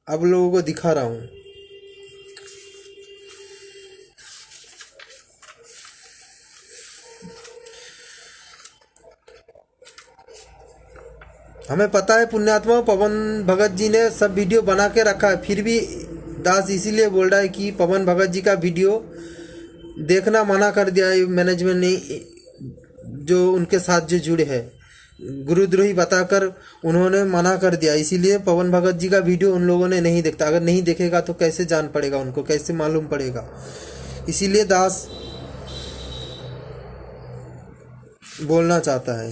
आप लोगों को दिखा रहा हूँ। हमें पता है पुण्यात्मा पवन भगत जी ने सब वीडियो बना के रखा है, फिर भी दास इसीलिए बोल रहा है कि पवन भगत जी का वीडियो देखना मना कर दिया है मैनेजमेंट ने, जो उनके साथ जो जुड़े हैं गुरुद्रोही बताकर उन्होंने मना कर दिया। इसीलिए पवन भगत जी का वीडियो उन लोगों ने नहीं देखता। अगर नहीं देखेगा तो कैसे जान पड़ेगा, उनको कैसे मालूम पड़ेगा? इसीलिए दास बोलना चाहता है।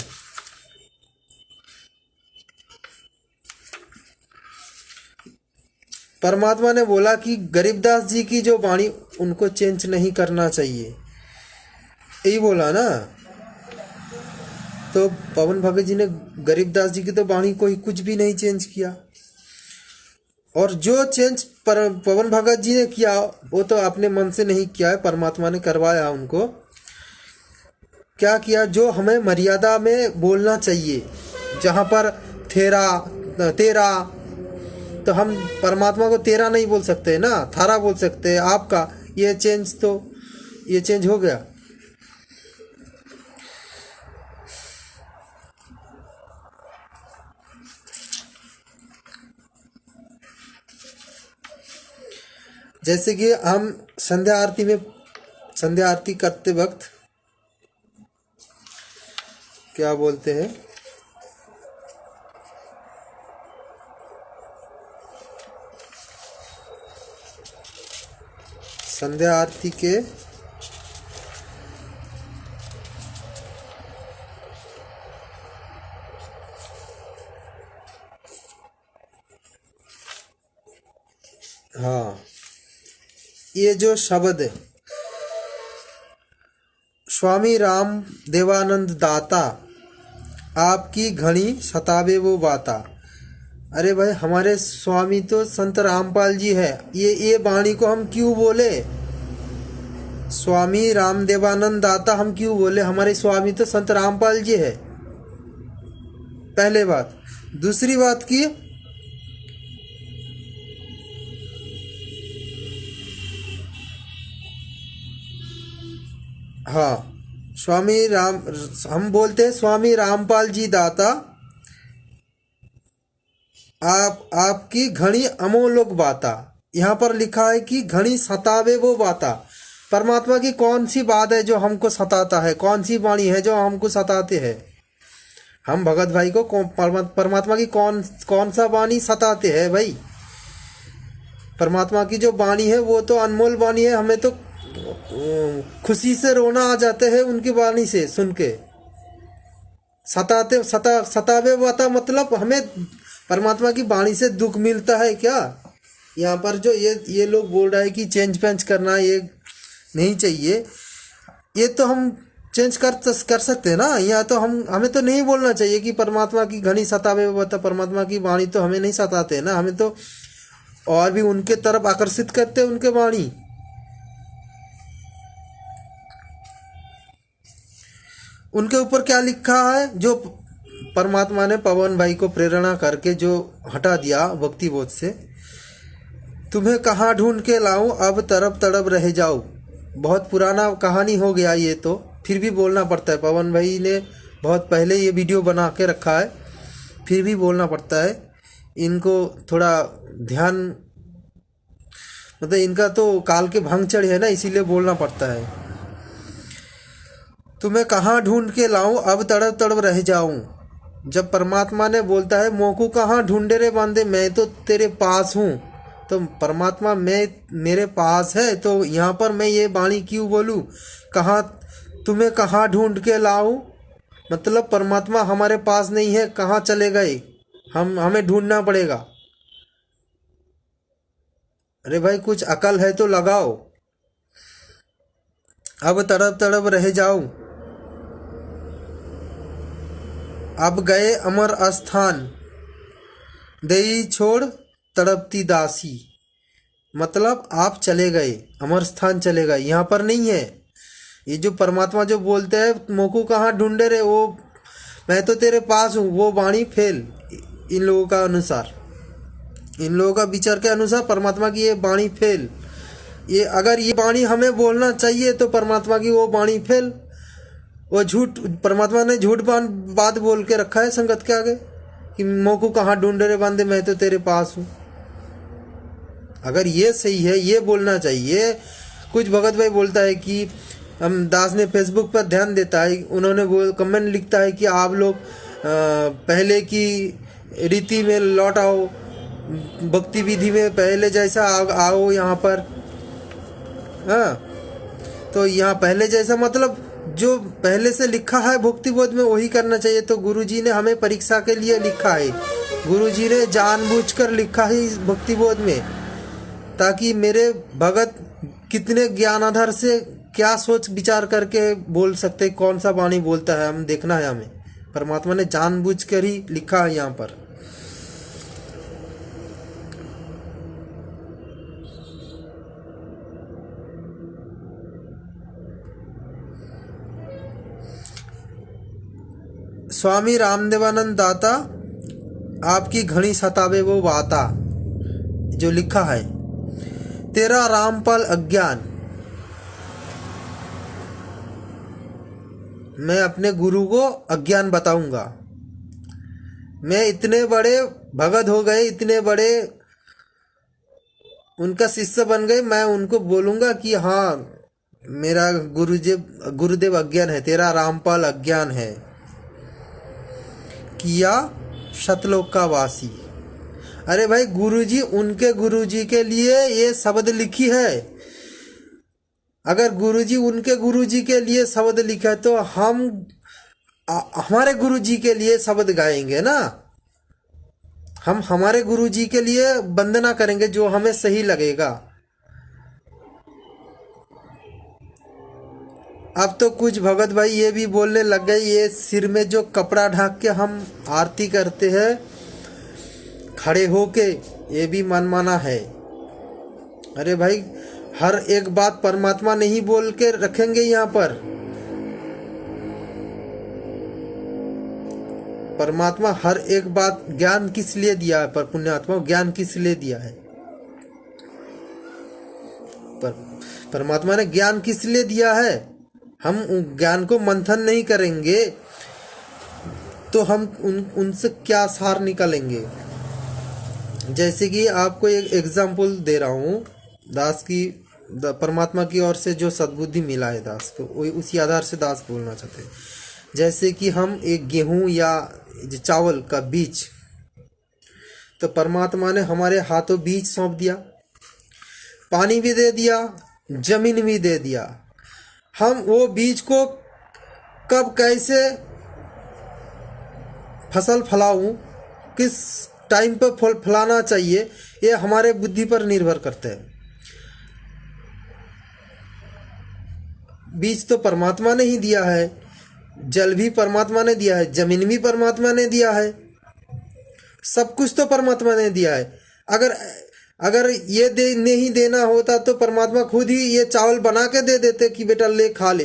परमात्मा ने बोला कि गरीबदास जी की जो वाणी उनको चेंज नहीं करना चाहिए, यही बोला ना। तो पवन भगत जी ने गरीबदास जी की तो वाणी को ही कुछ भी नहीं चेंज किया, और जो चेंज पवन भगत जी ने किया वो तो अपने मन से नहीं किया है, परमात्मा ने करवाया उनको। क्या किया? जो हमें मर्यादा में बोलना चाहिए, जहाँ पर तेरा, तो हम परमात्मा को तेरा नहीं बोल सकते ना, थारा बोल सकते हैं, आपका। ये चेंज हो गया। जैसे कि हम संध्या आरती करते वक्त क्या बोलते हैं, संध्या आरती के हाँ, ये जो शब्द है स्वामी राम देवानंद दाता आपकी घड़ी सतावे वो बाता। अरे भाई, हमारे स्वामी तो संत रामपाल जी है, ये वाणी को हम क्यों बोले? स्वामी राम देवानंद दाता हम क्यों बोले? हमारे स्वामी तो संत रामपाल जी है, पहले बात। दूसरी बात की, हाँ, स्वामी राम, हम बोलते हैं स्वामी रामपाल जी दाता आपकी घड़ी अमोलोक बाता। यहाँ पर लिखा है कि घड़ी सतावे वो बाता। परमात्मा की कौन सी बात है जो हमको सताता है? कौन सी वाणी है जो हमको सताते हैं? हम भगत भाई को परमात्मा की कौन सा वाणी सताते हैं भाई? परमात्मा की जो वाणी है वो तो अनमोल वाणी है। हमें तो खुशी से रोना आ जाते हैं उनकी वाणी से सुन के। सतावे बाता मतलब हमें परमात्मा की वाणी से दुख मिलता है क्या? यहाँ पर जो ये लोग बोल रहा है कि चेंज करना ये नहीं चाहिए, ये तो हम चेंज कर सकते हैं ना। यहाँ तो हमें तो नहीं बोलना चाहिए कि परमात्मा की घड़ी सतावे बाता। परमात्मा की वाणी तो हमें नहीं सताते हैं ना, हमें तो और भी उनके तरफ आकर्षित करते हैं उनके वाणी। उनके ऊपर क्या लिखा है, जो परमात्मा ने पवन भाई को प्रेरणा करके जो हटा दिया भक्ति बोध से, तुम्हें कहाँ ढूंढ के लाऊं, अब तड़प तड़प रह जाऊं। बहुत पुराना कहानी हो गया ये, तो फिर भी बोलना पड़ता है। पवन भाई ने बहुत पहले ये वीडियो बना के रखा है, फिर भी बोलना पड़ता है। इनको थोड़ा ध्यान, मतलब इनका तो काल के भंग चढ़े है ना, इसीलिए बोलना पड़ता है। तुम्हें कहाँ ढूंढ के लाऊं, अब तड़प तड़प रह जाऊं। जब परमात्मा ने बोलता है मोकू कहाँ ढूंढे रे बांधे, मैं तो तेरे पास हूँ, तो परमात्मा मैं मेरे पास है, तो यहाँ पर मैं ये वाणी क्यों बोलूँ, कहाँ तुम्हें कहाँ ढूंढ के लाऊं, मतलब परमात्मा हमारे पास नहीं है, कहाँ चले गए, हमें ढूंढना पड़ेगा। अरे भाई कुछ अकल है तो लगाओ। अब तड़प तड़प रह जाऊं, अब गए अमर स्थान, देई छोड़ तड़पती दासी। मतलब आप चले गए, अमर स्थान चले गए, यहाँ पर नहीं है। ये जो परमात्मा जो बोलते हैं मोकू कहाँ ढूंढे रे, वो मैं तो तेरे पास हूँ, वो वाणी फेल। इन लोगों का अनुसार, इन लोगों का विचार के अनुसार परमात्मा की ये वाणी फेल। ये अगर ये वाणी हमें बोलना चाहिए तो परमात्मा की वो वाणी फेल। वो झूठ, परमात्मा ने झूठ बात बोल के रखा है संगत के आगे कि मोकू कहाँ ढूंढे रे बंदे, मैं तो तेरे पास हूँ। अगर ये सही है, ये बोलना चाहिए। कुछ भगत भाई बोलता है कि हम दास ने फेसबुक पर ध्यान देता है, उन्होंने कमेंट लिखता है कि आप लोग पहले की रीति में लौट आओ, भक्ति विधि में पहले जैसा आओ यहाँ पर। हाँ, तो यहाँ पहले जैसा मतलब जो पहले से लिखा है भक्ति बोध में वही करना चाहिए। तो गुरुजी ने हमें परीक्षा के लिए लिखा है, गुरुजी ने जानबूझकर लिखा है इस भक्ति बोध में, ताकि मेरे भगत कितने ज्ञानाधार से क्या सोच विचार करके बोल सकते, कौन सा वाणी बोलता है, हम देखना है हमें। परमात्मा ने जानबूझकर ही लिखा है यहाँ पर। स्वामी रामदेवानंद दाता आपकी घड़ी सतावे वो वाता, जो लिखा है, तेरा रामपाल अज्ञान। मैं अपने गुरु को अज्ञान बताऊंगा। मैं इतने बड़े भगत हो गए, इतने बड़े उनका शिष्य बन गए, मैं उनको बोलूंगा कि हाँ मेरा गुरुदेव अज्ञान है, तेरा रामपाल अज्ञान है, किया शतलोक का वासी। अरे भाई गुरुजी, उनके गुरुजी के लिए ये शब्द लिखी है। अगर गुरुजी उनके गुरुजी के लिए शब्द लिखा है तो हम हमारे गुरुजी के लिए शब्द गाएंगे ना। हम हमारे गुरुजी के लिए वंदना करेंगे जो हमें सही लगेगा। अब तो कुछ भगत भाई ये भी बोलने लग गए, ये सिर में जो कपड़ा ढाक के हम आरती करते हैं खड़े होके, ये भी मनमाना है। अरे भाई हर एक बात परमात्मा नहीं बोल के रखेंगे यहाँ पर। परमात्मा हर एक बात, ज्ञान किस लिए दिया है, पर पुण्यात्मा ज्ञान किस लिए दिया है, परमात्मा ने ज्ञान किस लिए दिया है। हम ज्ञान को मंथन नहीं करेंगे तो हम उनसे क्या सार निकालेंगे। जैसे कि आपको एक एग्जाम्पल दे रहा हूँ, दास की परमात्मा की ओर से जो सद्बुद्धि मिला है दास को, उसी आधार से दास बोलना चाहते हैं। जैसे कि हम एक गेहूं या चावल का बीज, तो परमात्मा ने हमारे हाथों बीज सौंप दिया, पानी भी दे दिया, जमीन भी दे दिया। हम वो बीज को कब कैसे फसल फलाऊं, किस टाइम पर फल फलाना चाहिए, ये हमारे बुद्धि पर निर्भर करते हैं। बीज तो परमात्मा ने ही दिया है, जल भी परमात्मा ने दिया है, जमीन भी परमात्मा ने दिया है, सब कुछ तो परमात्मा ने दिया है। अगर ये नहीं देना होता तो परमात्मा खुद ही ये चावल बना के दे देते कि बेटा ले खा ले।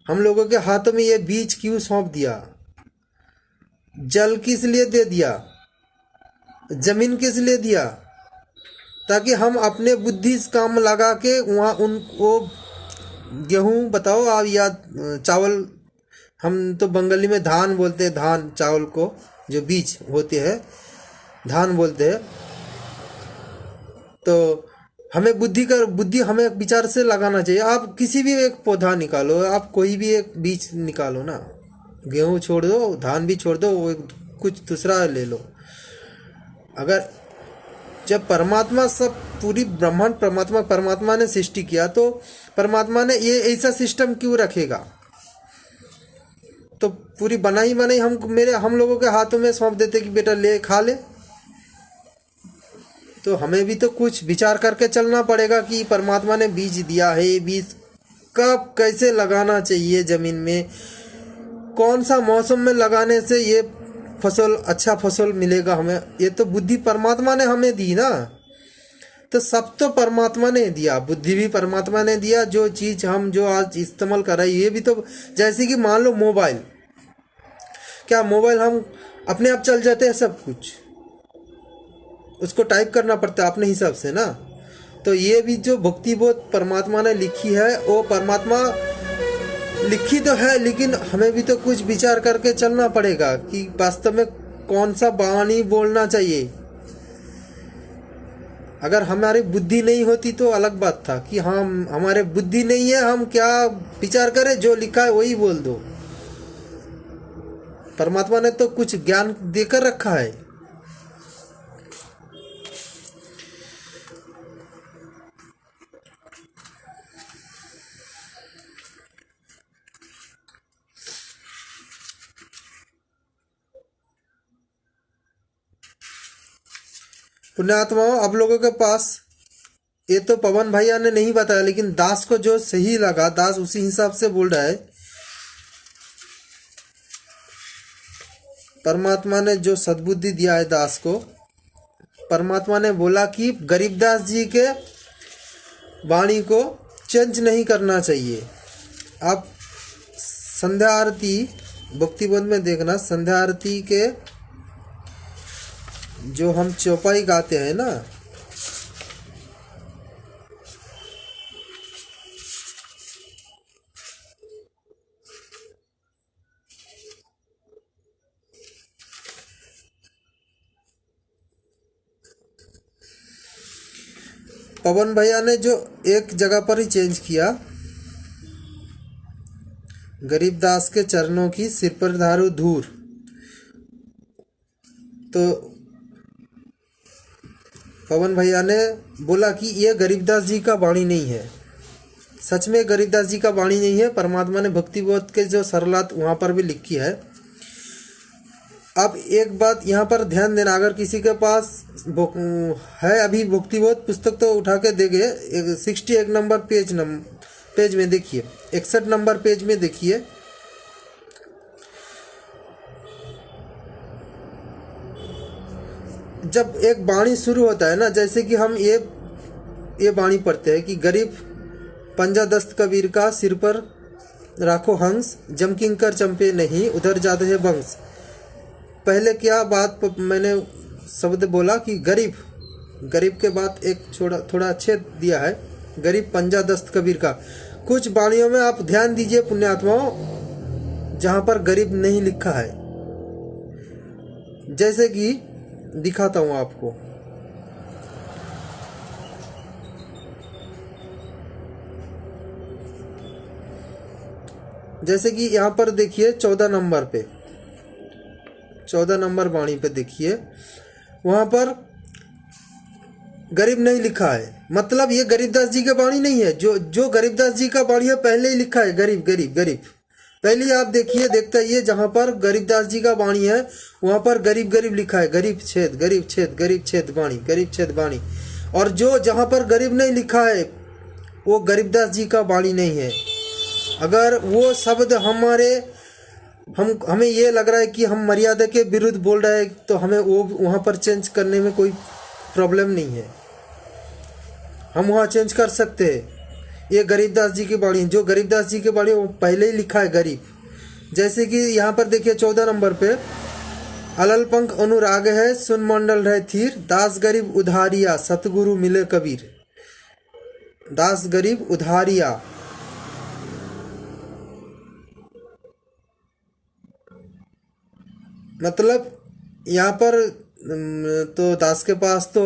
हम लोगों के हाथों में ये बीज क्यों सौंप दिया? जल किस लिए दे दिया? जमीन किस लिए दिया? ताकि हम अपने बुद्धि से काम लगा के वहाँ उनको गेहूँ बताओ आप या चावल, हम तो बंगाली में धान बोलते हैं, धान चावल को जो बीज होते हैं धान बोलते हैं। तो हमें बुद्धि हमें विचार से लगाना चाहिए। आप किसी भी एक पौधा निकालो, आप कोई भी एक बीज निकालो ना, गेहूँ छोड़ दो, धान भी छोड़ दो, वो कुछ दूसरा ले लो। अगर जब परमात्मा सब पूरी ब्रह्मांड परमात्मा ने सृष्टि किया, तो परमात्मा ने ये ऐसा सिस्टम क्यों रखेगा? तो पूरी बनाई हम लोगों के हाथों में सौंप देते कि बेटा ले खा ले। तो हमें भी तो कुछ विचार करके चलना पड़ेगा कि परमात्मा ने बीज दिया है, ये बीज कब कैसे लगाना चाहिए ज़मीन में, कौन सा मौसम में लगाने से ये फसल अच्छा फसल मिलेगा हमें। ये तो बुद्धि परमात्मा ने हमें दी ना। तो सब तो परमात्मा ने दिया, बुद्धि भी परमात्मा ने दिया। जो चीज़ हम जो आज इस्तेमाल कर रहे हैं ये भी तो, जैसे कि मान लो मोबाइल, क्या मोबाइल हम अपने आप चल जाते हैं? सब कुछ उसको टाइप करना पड़ता है अपने हिसाब से ना। तो ये भी जो भक्ति बोध परमात्मा ने लिखी है, वो परमात्मा लिखी तो है, लेकिन हमें भी तो कुछ विचार करके चलना पड़ेगा कि वास्तव में कौन सा वाणी बोलना चाहिए। अगर हमारी बुद्धि नहीं होती तो अलग बात था कि हम हमारे बुद्धि नहीं है, हम क्या विचार करें, जो लिखा है वही बोल दो। परमात्मा ने तो कुछ ज्ञान देकर रखा है। पुण्यात्माओं, आप लोगों के पास ये तो पवन भैया ने नहीं बताया, लेकिन दास को जो सही लगा, दास उसी हिसाब से बोल रहा है। परमात्मा ने जो सद्बुद्धि दिया है दास को, परमात्मा ने बोला कि गरीबदास जी के वाणी को चेंज नहीं करना चाहिए। आप संध्या आरती भक्तिबंध में देखना, संध्या आरती के जो हम चौपाई गाते हैं ना, पवन भैया ने जो एक जगह पर ही चेंज किया, गरीबदास के चरणों की सिर पर धारू धूर। तो पवन भैया ने बोला कि ये गरीबदास जी का वाणी नहीं है। सच में गरीबदास जी का वाणी नहीं है। परमात्मा ने भक्ति बोध के जो सरलात वहाँ पर भी लिखी है। अब एक बात यहाँ पर ध्यान देना, अगर किसी के पास है अभी भक्ति बोध पुस्तक तो उठा के देंगे। 61 नंबर पेज में देखिए, 61 नंबर पेज में देखिए। जब एक वाणी शुरू होता है ना, जैसे कि हम ये वाणी पढ़ते हैं कि गरीब पंजा दस्त कबीर का, सिर पर राखो हंस, जमकिंकर चंपे नहीं, उधर जाते हैं बंस। पहले क्या बात मैंने शब्द बोला कि गरीब के बाद एक थोड़ा छेद दिया है, गरीब पंजा दस्त कबीर का। कुछ वाणियों में आप ध्यान दीजिए पुण्यात्माओं, जहाँ पर गरीब नहीं लिखा है। जैसे कि दिखाता हूँ आपको, जैसे कि यहाँ पर देखिए 14 नंबर पे, 14 नंबर वाणी पे देखिए, वहाँ पर गरीब नहीं लिखा है। मतलब ये गरीबदास जी की वाणी नहीं है। जो गरीबदास जी का वाणी है पहले ही लिखा है गरीब गरीब गरीब। पहले आप देखिए, देखता ये जहाँ पर गरीबदास जी का वाणी है वहाँ पर गरीब गरीब लिखा है, गरीब छेद वाणी, गरीब छेद वाणी। और जो जहाँ पर गरीब नहीं लिखा है वो गरीबदास जी का वाणी नहीं है। अगर वो शब्द हमें ये लग रहा है कि हम मर्यादा के विरुद्ध बोल रहे हैं, तो हमें वो वहाँ पर चेंज करने में कोई प्रॉब्लम नहीं है, हम वहाँ चेंज कर सकते हैं। ये गरीबदास जी की बाणी है। जो गरीबदास जी की बाणी वो पहले ही लिखा है गरीब। जैसे कि यहाँ पर देखिए 14 नंबर पे, अलल पंख अनुराग है सुन मंडल रहे थीर, दास गरीब उधारिया सतगुरु मिले कबीर। दास गरीब उधारिया, मतलब यहाँ पर तो दास के पास तो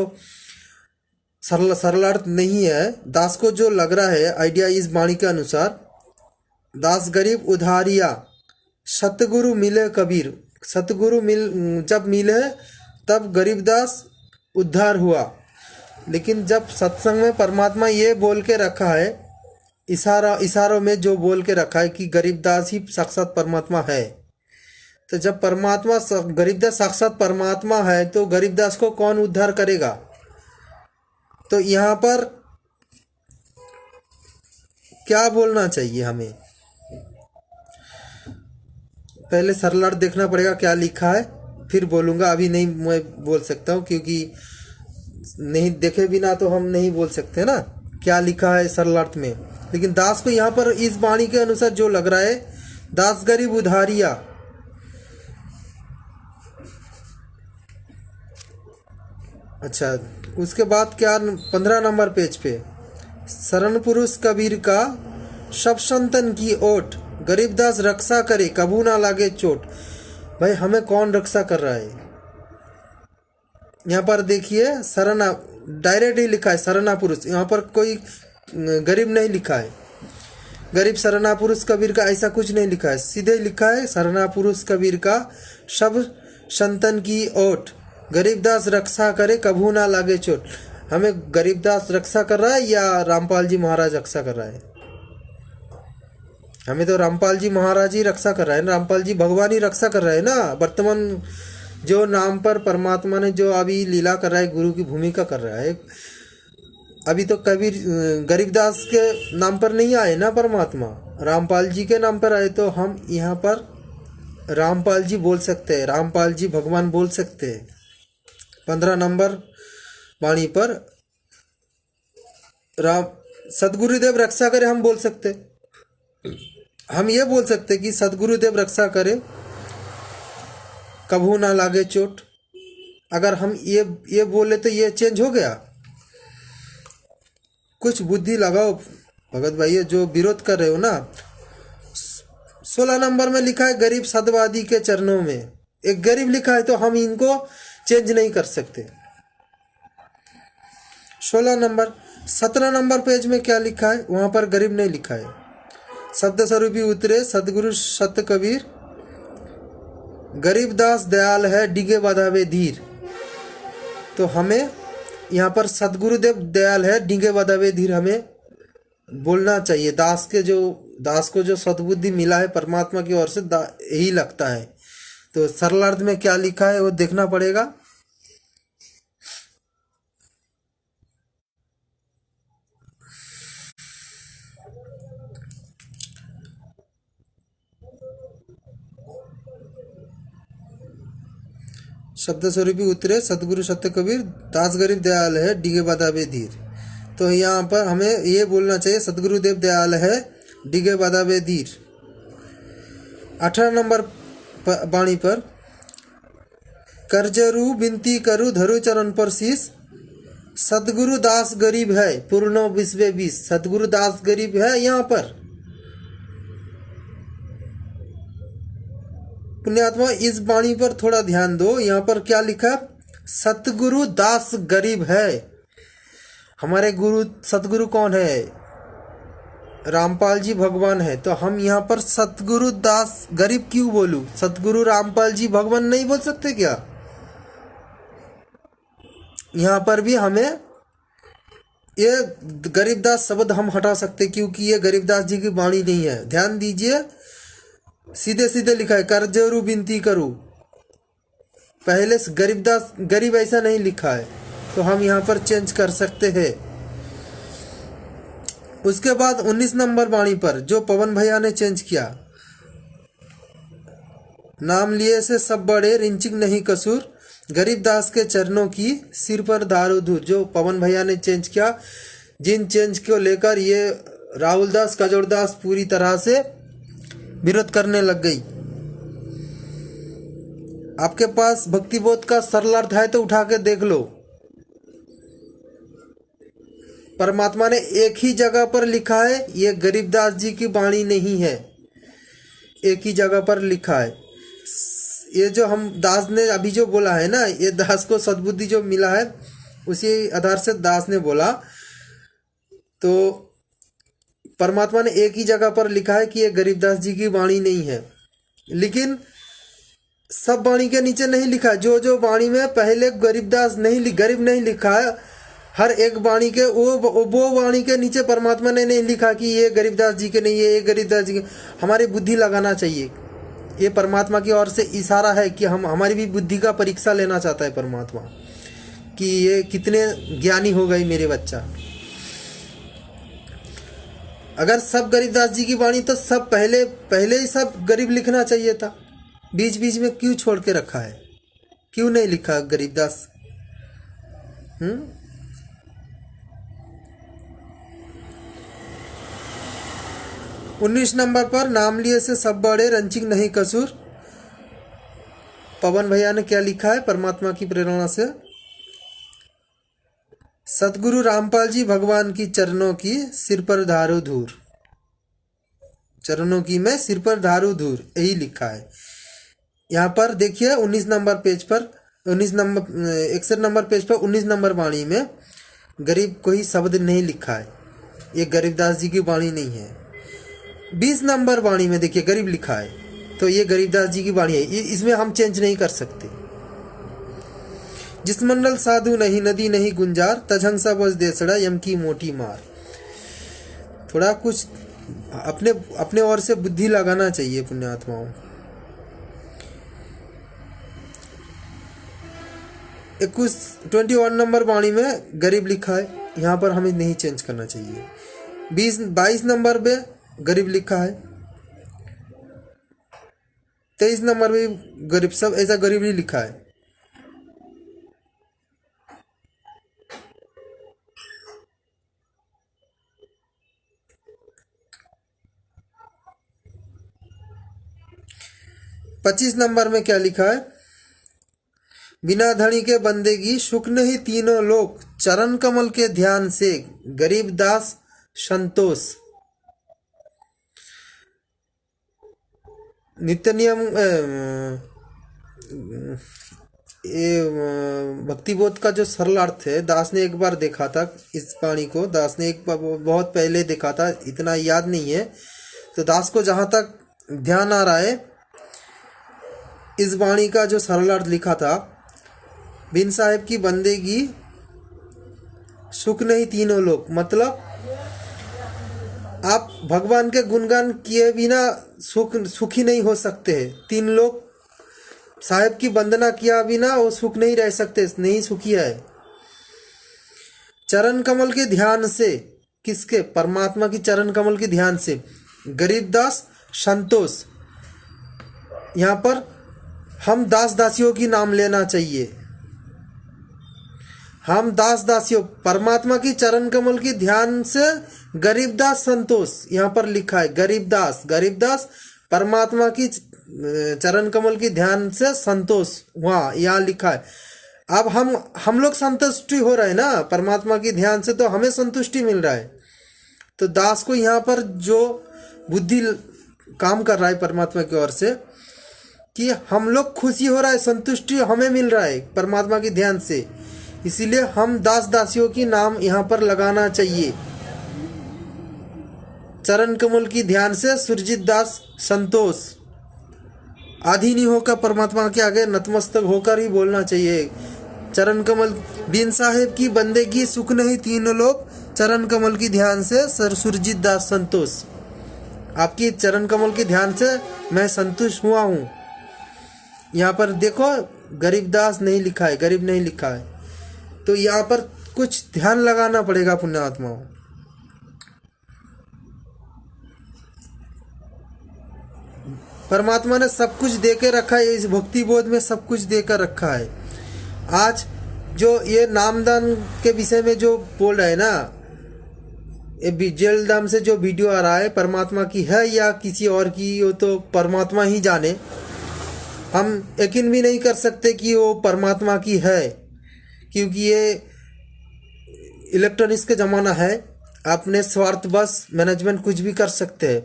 सरल सरल अर्थ नहीं है। दास को जो लग रहा है आइडिया इस वाणी के अनुसार, दास गरीब उधारिया सतगुरु मिले कबीर। सतगुरु जब मिले तब गरीबदास उद्धार हुआ। लेकिन जब सत्संग में परमात्मा ये बोल के रखा है, इशारों में जो बोल के रखा है कि गरीबदास ही साक्षात परमात्मा है, तो जब परमात्मा गरीबदास साक्षात परमात्मा है तो गरीबदास को कौन उद्धार करेगा? तो यहाँ पर क्या बोलना चाहिए हमें? पहले सरल अर्थ देखना पड़ेगा क्या लिखा है, फिर बोलूँगा। अभी नहीं मैं बोल सकता हूँ, क्योंकि नहीं देखे बिना तो हम नहीं बोल सकते ना क्या लिखा है सरल अर्थ में। लेकिन दास को यहाँ पर इस वाणी के अनुसार जो लग रहा है, दास गरीब उधारिया। अच्छा, उसके बाद क्या 15 नंबर पेज पे, शरण पुरुष कबीर का सब संतन की ओट, गरीबदास रक्षा करे कबू ना लागे चोट। भाई हमें कौन रक्षा कर रहा है? यहाँ पर देखिए शरणा डायरेक्ट ही लिखा है, शरणा पुरुष। यहाँ पर कोई गरीब नहीं लिखा है। गरीब शरणा पुरुष कबीर का ऐसा कुछ नहीं लिखा है, सीधे लिखा है शरणा पुरुष कबीर का सब संतन की ओट, गरीबदास रक्षा करे कभू ना लागे चोट। हमें गरीबदास रक्षा कर रहा है या रामपाल जी महाराज रक्षा कर रहा है? हमें तो रामपाल जी महाराज ही रक्षा कर रहा है ना, रामपाल जी भगवान ही रक्षा कर रहा है ना। वर्तमान जो नाम पर परमात्मा ने जो अभी लीला कर रहा है, गुरु की भूमिका कर रहा है। अभी तो कबीर गरीबदास के नाम पर नहीं आए ना परमात्मा, रामपाल जी के नाम पर आए। तो हम यहाँ पर रामपाल जी बोल सकते हैं, रामपाल जी भगवान बोल सकते हैं। 15 नंबर वाणी पर राम सदगुरुदेव रक्षा करे हम बोल सकते। हम ये बोल सकते कि सदगुरुदेव रक्षा करे कभू ना लागे चोट। अगर हम ये बोले तो ये चेंज हो गया। कुछ बुद्धि लगाओ भगत भाई, जो विरोध कर रहे हो ना। 16 नंबर में लिखा है गरीब सदवादी के चरणों में, एक गरीब लिखा है तो हम इनको चेंज नहीं कर सकते। 16 नंबर 17 नंबर पेज में क्या लिखा है? वहां पर गरीब नहीं लिखा है। शब्द स्वरूपी उतरे सतगुरु सत कबीर, गरीबदास दयाल है डिगे बधावे धीर। तो हमें यहाँ पर सतगुरुदेव दयाल है डिगे बधावे धीर हमें बोलना चाहिए। दास को जो सद्बुद्धि मिला है परमात्मा की ओर से, यही लगता है। तो सरल अर्थ में क्या लिखा है वो देखना पड़ेगा। शब्द स्वरूपी उतरे सतगुरु सत्य कबीर, दास गरीब दयाल है डिगे बधावे धीर। तो यहाँ पर हमें ये बोलना चाहिए सतगुरुदेव दयाल है डिगे बधावे धीर। 18 नंबर वाणी पर, करजरू विनती करू धरु चरण पर शीस, सतगुरु दास गरीब है पूर्ण विश्व बीस। सतगुरु दास गरीब है। यहाँ पर पुण्यात्मा इस वाणी पर थोड़ा ध्यान दो। यहाँ पर क्या लिखा? सतगुरु दास गरीब है। हमारे गुरु सतगुरु कौन है? रामपाल जी भगवान है। तो हम यहाँ पर सतगुरु दास गरीब क्यों बोलूं? सतगुरु रामपाल जी भगवान नहीं बोल सकते क्या? यहाँ पर भी हमें ये गरीबदास शब्द हम हटा सकते, क्योंकि ये गरीबदास जी की वाणी नहीं है। ध्यान दीजिए, सीधे सीधे लिखा है करजरू विनती करूं। पहले गरीबदास गरीब ऐसा नहीं लिखा है, तो हम यहाँ पर चेंज कर सकते हैं। उसके बाद 19 नंबर वाणी पर जो पवन भैया ने चेंज किया, नाम लिए से सब बड़े रिंचिंग नहीं कसूर, गरीबदास के चरणों की सिर पर दारू धूर। जो पवन भैया ने चेंज किया, जिन चेंज को लेकर ये राहुल दास कजोड़दास पूरी तरह से विरोध करने लग गई। आपके पास भक्तिबोध का सरल अर्थ है तो उठा के देख लो। परमात्मा ने एक ही जगह पर लिखा है, ये गरीबदास जी की वाणी नहीं है, एक ही जगह पर लिखा है। ये जो हम दास ने अभी जो बोला है ना, ये दास को सद्बुद्धि जो मिला है उसी आधार से दास ने बोला। तो परमात्मा ने एक ही जगह पर लिखा है कि ये गरीबदास जी की वाणी नहीं है, लेकिन सब वाणी के नीचे नहीं लिखा। जो जो वाणी में पहले गरीबदास नहीं गरीब नहीं लिखा है, हर एक वाणी के वो वाणी के नीचे परमात्मा ने नहीं लिखा कि ये गरीबदास जी के नहीं है, ये गरीबदास जी के। हमारी बुद्धि लगाना चाहिए। ये परमात्मा की ओर से इशारा है कि हमारी भी बुद्धि का परीक्षा लेना चाहता है परमात्मा कि ये कितने ज्ञानी हो गए मेरे बच्चा। अगर सब गरीबदास जी की वाणी तो सब पहले ही सब गरीब लिखना चाहिए था। बीच बीच में क्यों छोड़ के रखा है, क्यों नहीं लिखा गरीबदास? 19 नंबर पर नाम लिए से सब बड़े रंचिंग नहीं कसूर। पवन भैया ने क्या लिखा है परमात्मा की प्रेरणा से? सतगुरु रामपाल जी भगवान की चरणों की सिर पर धारू धूर, चरणों की मैं सिर पर धारू धूर, यही लिखा है। यहाँ पर देखिए 19 नंबर पेज पर 61 नंबर पेज पर 19 नंबर वाणी में गरीब कोई शब्द नहीं लिखा है, ये गरीबदास जी की वाणी नहीं है। 20 नंबर वाणी में देखिए गरीब लिखा है, तो ये गरीबदास जी की वाणी है, इसमें हम चेंज नहीं कर सकते। जिस मंडल साधु नहीं नदी नहीं गुंजार, तझंसा बस देसड़ा यम की मोटी मार। थोड़ा कुछ अपने ओर से बुद्धि लगाना चाहिए पुण्यात्माओं। 21 नंबर वाणी में गरीब लिखा है, यहाँ पर हमें नहीं चेंज करना चाहिए। 22 नंबर पे गरीब लिखा है, 23 नंबर पे गरीब, सब ऐसा गरीब ही लिखा है। पच्चीस नंबर में क्या लिखा है? बिना धनी के बंदेगी सुख नहीं तीनों लोक, चरण कमल के ध्यान से गरीबदास संतोष। नित्य नियम ये भक्तिबोध का जो सरल अर्थ है, दास ने एक बार देखा था इस वाणी को, दास ने एक बार बहुत पहले देखा था, इतना याद नहीं है। तो दास को जहाँ तक ध्यान आ रहा है, इस वाणी का जो सरल अर्थ लिखा था, बिन साहेब की बंदेगी सुख नहीं तीनों लोग, मतलब आप भगवान के गुणगान किए बिना सुखी नहीं हो सकते हैं। तीन लोग साहेब की वंदना किया बिना वो सुख नहीं रह सकते, नहीं सुखी है। चरण कमल के ध्यान से, किसके? परमात्मा की चरण कमल के ध्यान से गरीबदास संतोष। यहाँ पर हम दास दासियों की नाम लेना चाहिए। हम दास दासियों, परमात्मा की चरण कमल की ध्यान से गरीबदास संतोष, यहाँ पर लिखा है गरीबदास परमात्मा की चरण कमल की ध्यान से संतोष, वहाँ यहाँ लिखा है। अब हम लोग संतुष्टि हो रहे हैं ना परमात्मा की ध्यान से, तो हमें संतुष्टि मिल रहा है। तो दास को यहाँ पर जो बुद्धि काम कर रहा है परमात्मा की ओर से कि हम लोग खुशी हो रहा है, संतुष्टि हमें मिल रहा है परमात्मा की ध्यान से, इसीलिए हम दास दासियों की नाम यहाँ पर लगाना चाहिए। चरण कमल की ध्यान से सुरजीत दास संतोष, आधी नहीं होकर परमात्मा के आगे नतमस्तक होकर ही बोलना चाहिए। चरण कमल, बिन साहेब की बंदेगी सुख नहीं तीनों लोग, चरण कमल की ध्यान से सर सुरजीत दास संतोष। आपकी चरण कमल के ध्यान से मैं संतुष्ट हुआ हूँ। यहाँ पर देखो गरीबदास नहीं लिखा है, गरीब नहीं लिखा है, तो यहाँ पर कुछ ध्यान लगाना पड़ेगा पुण्यात्माओं। परमात्मा ने सब कुछ दे के रखा है, इस भक्ति बोध में सब कुछ देकर रखा है। आज जो ये नामदान के विषय में जो बोल रहे हैं ना, ये जेलधाम से जो वीडियो आ रहा है परमात्मा की है या किसी और की, वो तो परमात्मा ही जाने। हम यकीन भी नहीं कर सकते कि वो परमात्मा की है, क्योंकि ये इलेक्ट्रॉनिक्स का ज़माना है। अपने स्वार्थ बस मैनेजमेंट कुछ भी कर सकते हैं।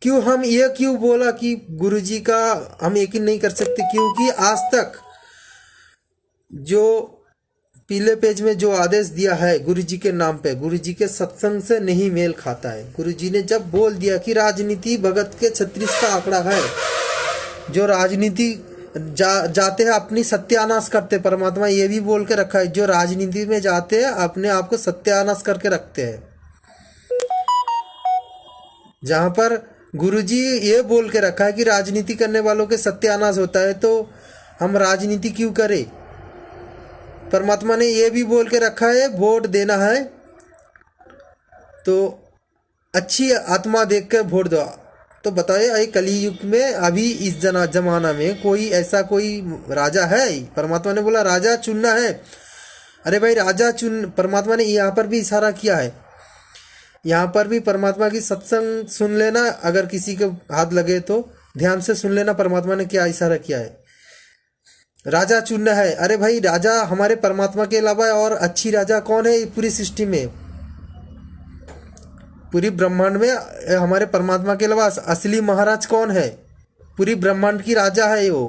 क्यों हम ये क्यों बोला कि गुरुजी का हम यकीन नहीं कर सकते, क्योंकि आज तक जो पीले पेज में जो आदेश दिया है गुरुजी के नाम पे, गुरुजी के सत्संग से नहीं मेल खाता है। गुरुजी ने जब बोल दिया कि राजनीति भगत के 36 का आंकड़ा है, जो राजनीति जाते हैं अपनी सत्यानाश करते, परमात्मा ये भी बोल के रखा है, जो राजनीति में जाते हैं अपने आप को सत्यानाश करके रखते हैं। जहां पर गुरुजी ये बोल के रखा है कि राजनीति करने वालों के सत्यानाश होता है, तो हम राजनीति क्यों करें। परमात्मा ने ये भी बोल के रखा है वोट देना है तो अच्छी आत्मा देख कर वोट दो। तो बताइए कलयुग में अभी इस जमाना में कोई ऐसा कोई राजा है? परमात्मा ने बोला राजा चुनना है। अरे भाई राजा चुन, परमात्मा ने यहाँ पर भी इशारा किया है। यहाँ पर भी परमात्मा की सत्संग सुन लेना, अगर किसी के हाथ लगे तो ध्यान से सुन लेना परमात्मा ने क्या इशारा किया है। राजा चुनना है। अरे भाई राजा हमारे परमात्मा के अलावा और अच्छी राजा कौन है पूरी सृष्टि में, पूरी ब्रह्मांड में? हमारे परमात्मा के अलावा असली महाराज कौन है? पूरी ब्रह्मांड की राजा है वो।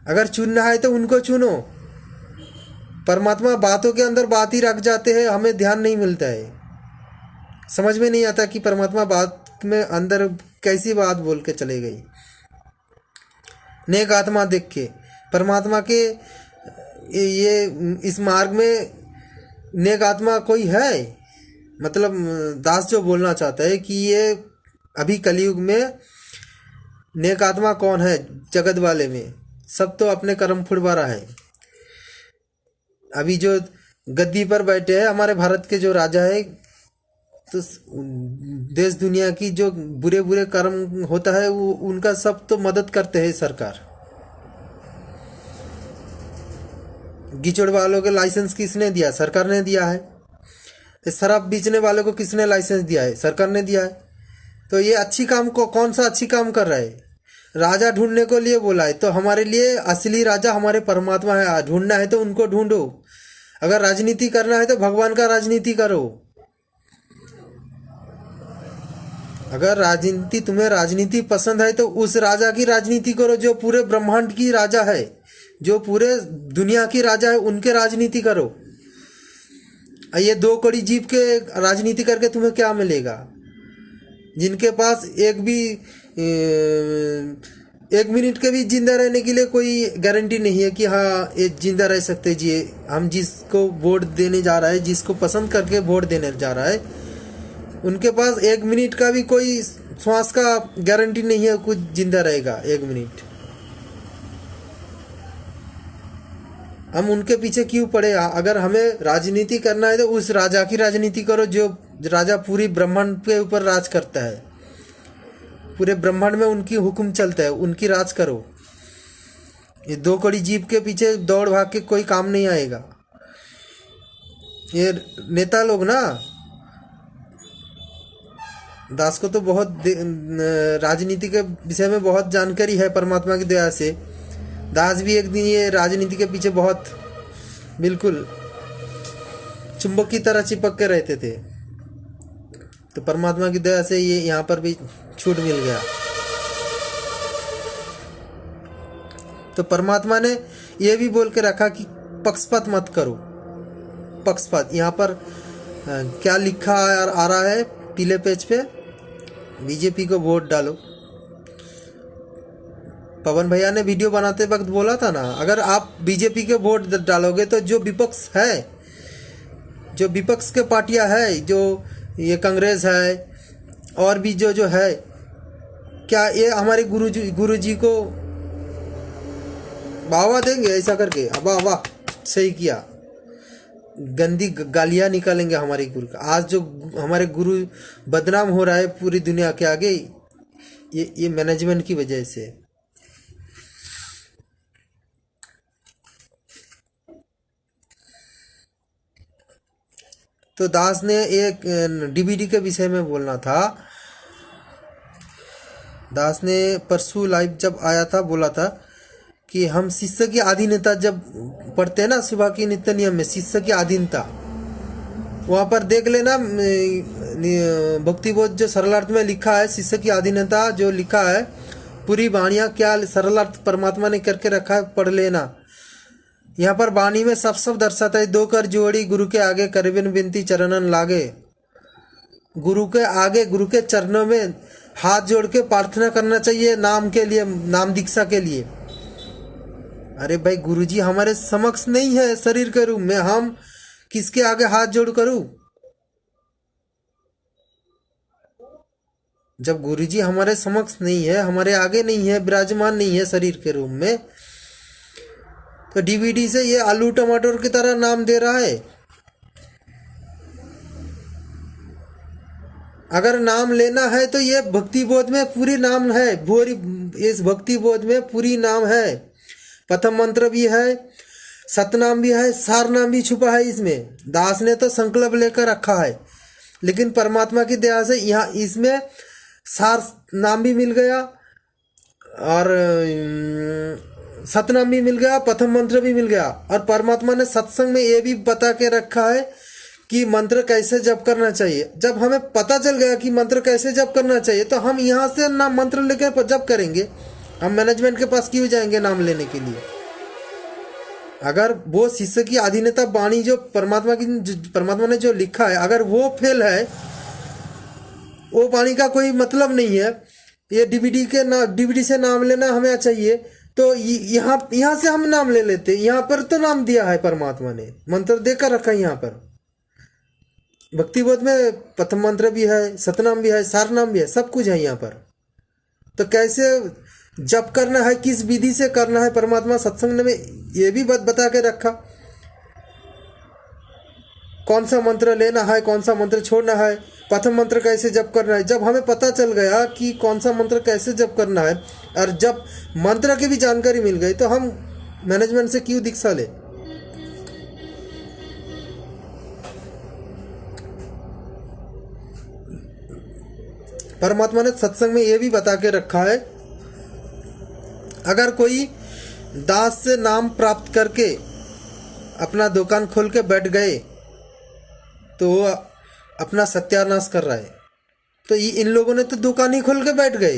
अगर चुनना है तो उनको चुनो। परमात्मा बातों के अंदर बात ही रख जाते हैं, हमें ध्यान नहीं मिलता है। समझ में नहीं आता कि परमात्मा बात में अंदर कैसी बात बोल के चले गई। नेक आत्मा देख के परमात्मा के ये इस मार्ग में नेक आत्मा कोई है? मतलब दास जो बोलना चाहता है कि ये अभी कलयुग में नेक आत्मा कौन है जगत वाले में? सब तो अपने कर्म फुड़वारा है। अभी जो गद्दी पर बैठे हैं हमारे भारत के जो राजा है, तो देश दुनिया की जो बुरे बुरे कर्म होता है वो उनका सब तो मदद करते हैं सरकार। गिचड़ वालों के लाइसेंस किसने दिया? सरकार ने दिया है। शराब बेचने वालों को किसने लाइसेंस दिया है? सरकार ने दिया है। तो ये अच्छी काम को कौन सा अच्छी काम कर रहा है? राजा ढूंढने को लिए बोला है, तो हमारे लिए असली राजा हमारे परमात्मा है। ढूंढना है तो उनको ढूंढो। अगर राजनीति करना है तो भगवान का राजनीति करो। अगर राजनीति तुम्हें राजनीति पसंद है तो उस राजा की राजनीति करो जो पूरे ब्रह्मांड की राजा है, जो पूरे दुनिया की राजा है, उनके राजनीति करो। ये दो कड़ी जीप के राजनीति करके तुम्हें क्या मिलेगा? जिनके पास एक मिनट के भी जिंदा रहने के लिए कोई गारंटी नहीं है कि हाँ ये जिंदा रह सकते जी। हम जिसको वोट देने जा रहा है, जिसको पसंद करके वोट देने जा रहा है, उनके पास एक मिनट का भी कोई श्वास का गारंटी नहीं है कुछ जिंदा रहेगा एक मिनट। हम उनके पीछे क्यों पड़े? अगर हमें राजनीति करना है तो उस राजा की राजनीति करो जो राजा पूरी ब्रह्मांड के ऊपर राज करता है। पूरे ब्रह्मांड में उनकी हुक्म चलता है, उनकी राज करो। ये दो कड़ी जीप के पीछे दौड़ भाग के कोई काम नहीं आएगा। ये नेता लोग ना, दास को तो बहुत राजनीति के विषय में बहुत जानकारी है परमात्मा की दया से। दास भी एक दिन ये राजनीति के पीछे बहुत बिल्कुल चुंबक की तरह चिपक के रहते थे, तो परमात्मा की दया से ये यहाँ पर भी छूट मिल गया। तो परमात्मा ने ये भी बोल के रखा कि पक्षपात मत करो। पक्षपात यहाँ पर क्या लिखा आ रहा है पीले पेज पे? बीजेपी को वोट डालो। पवन भैया ने वीडियो बनाते वक्त बोला था ना, अगर आप बीजेपी के वोट डालोगे तो जो विपक्ष है, जो विपक्ष के पार्टियां है, जो ये कांग्रेस है और भी जो है, क्या ये हमारे गुरुजी को वाह देंगे ऐसा करके? वाह वाह सही किया। गंदी गालियां निकालेंगे हमारे गुरु का। आज जो हमारे गुरु बदनाम हो रहा है पूरी दुनिया के आगे, ये मैनेजमेंट की वजह से। तो दास ने एक डीवीडी के विषय में बोलना था। दास ने परसों लाइव जब आया था बोला था कि हम शिष्य की अधीनता जब पढ़ते हैं ना सुबह की नित्य नियम में, शिष्य की अधीनता, वहाँ पर देख लेना भक्तिबोध जो सरलार्थ में लिखा है, शिष्य की अधीनता जो लिखा है, पूरी वाणियाँ क्या सरलार्थ परमात्मा ने करके रखा है, पढ़ लेना। यहाँ पर वाणी में सब दर्शाता है, दो कर जोड़ी गुरु के आगे करबिन विनती चरणन लागे। गुरु के आगे, गुरु के चरणों में हाथ जोड़ के प्रार्थना करना चाहिए नाम के लिए, नाम दीक्षा के लिए। अरे भाई गुरुजी हमारे समक्ष नहीं है शरीर के रूप में, हम किसके आगे हाथ जोड़ करूं? जब गुरुजी हमारे समक्ष नहीं है, हमारे आगे नहीं है, विराजमान नहीं है शरीर के रूप में, तो डीवीडी से ये आलू टमाटर की तरह नाम दे रहा है। अगर नाम लेना है तो ये भक्ति बोध में पूरी नाम है, इस भक्ति बोध में पूरी नाम है। प्रथम मंत्र भी है, सतनाम भी है, सार नाम भी छुपा है इसमें। दास ने तो संकल्प लेकर रखा है, लेकिन परमात्मा की दया से यहाँ इसमें सार नाम भी मिल गया और सतनाम भी मिल गया, प्रथम मंत्र भी मिल गया। और परमात्मा ने सत्संग में ये भी बता के रखा है कि मंत्र कैसे जप करना चाहिए। जब हमें पता चल गया कि मंत्र कैसे जप करना चाहिए, तो हम यहाँ से नाम मंत्र लेकर जप करेंगे। हम मैनेजमेंट के पास क्यों जाएंगे नाम लेने के लिए? अगर वो शिष्य की अधीनता वाणी जो परमात्मा ने जो लिखा है, अगर वो फेल है, वो वाणी का कोई मतलब नहीं है। ये डीवीडी से नाम लेना हमें चाहिए, तो यहाँ से हम नाम ले लेते। यहाँ पर तो नाम दिया है परमात्मा ने, मंत्र देकर रखा है। यहाँ पर भक्तिबोध में प्रथम मंत्र भी है, सतनाम भी है, सार नाम भी है, सब कुछ है यहाँ पर। तो कैसे जप करना है, किस विधि से करना है, परमात्मा सत्संग में ये भी बता के रखा। कौन सा मंत्र लेना है, कौन सा मंत्र छोड़ना है, प्रथम मंत्र कैसे जप करना है। जब हमें पता चल गया कि कौन सा मंत्र कैसे जप करना है, और जब मंत्र की भी जानकारी मिल गई, तो हम मैनेजमेंट से क्यों दीक्षा ले? परमात्मा ने सत्संग में ये भी बता के रखा है, अगर कोई दास से नाम प्राप्त करके अपना दुकान खोल के बैठ गए, तो वो अपना सत्यानाश कर रहा है। तो इन लोगों ने तो दुकान ही खोल के बैठ गए।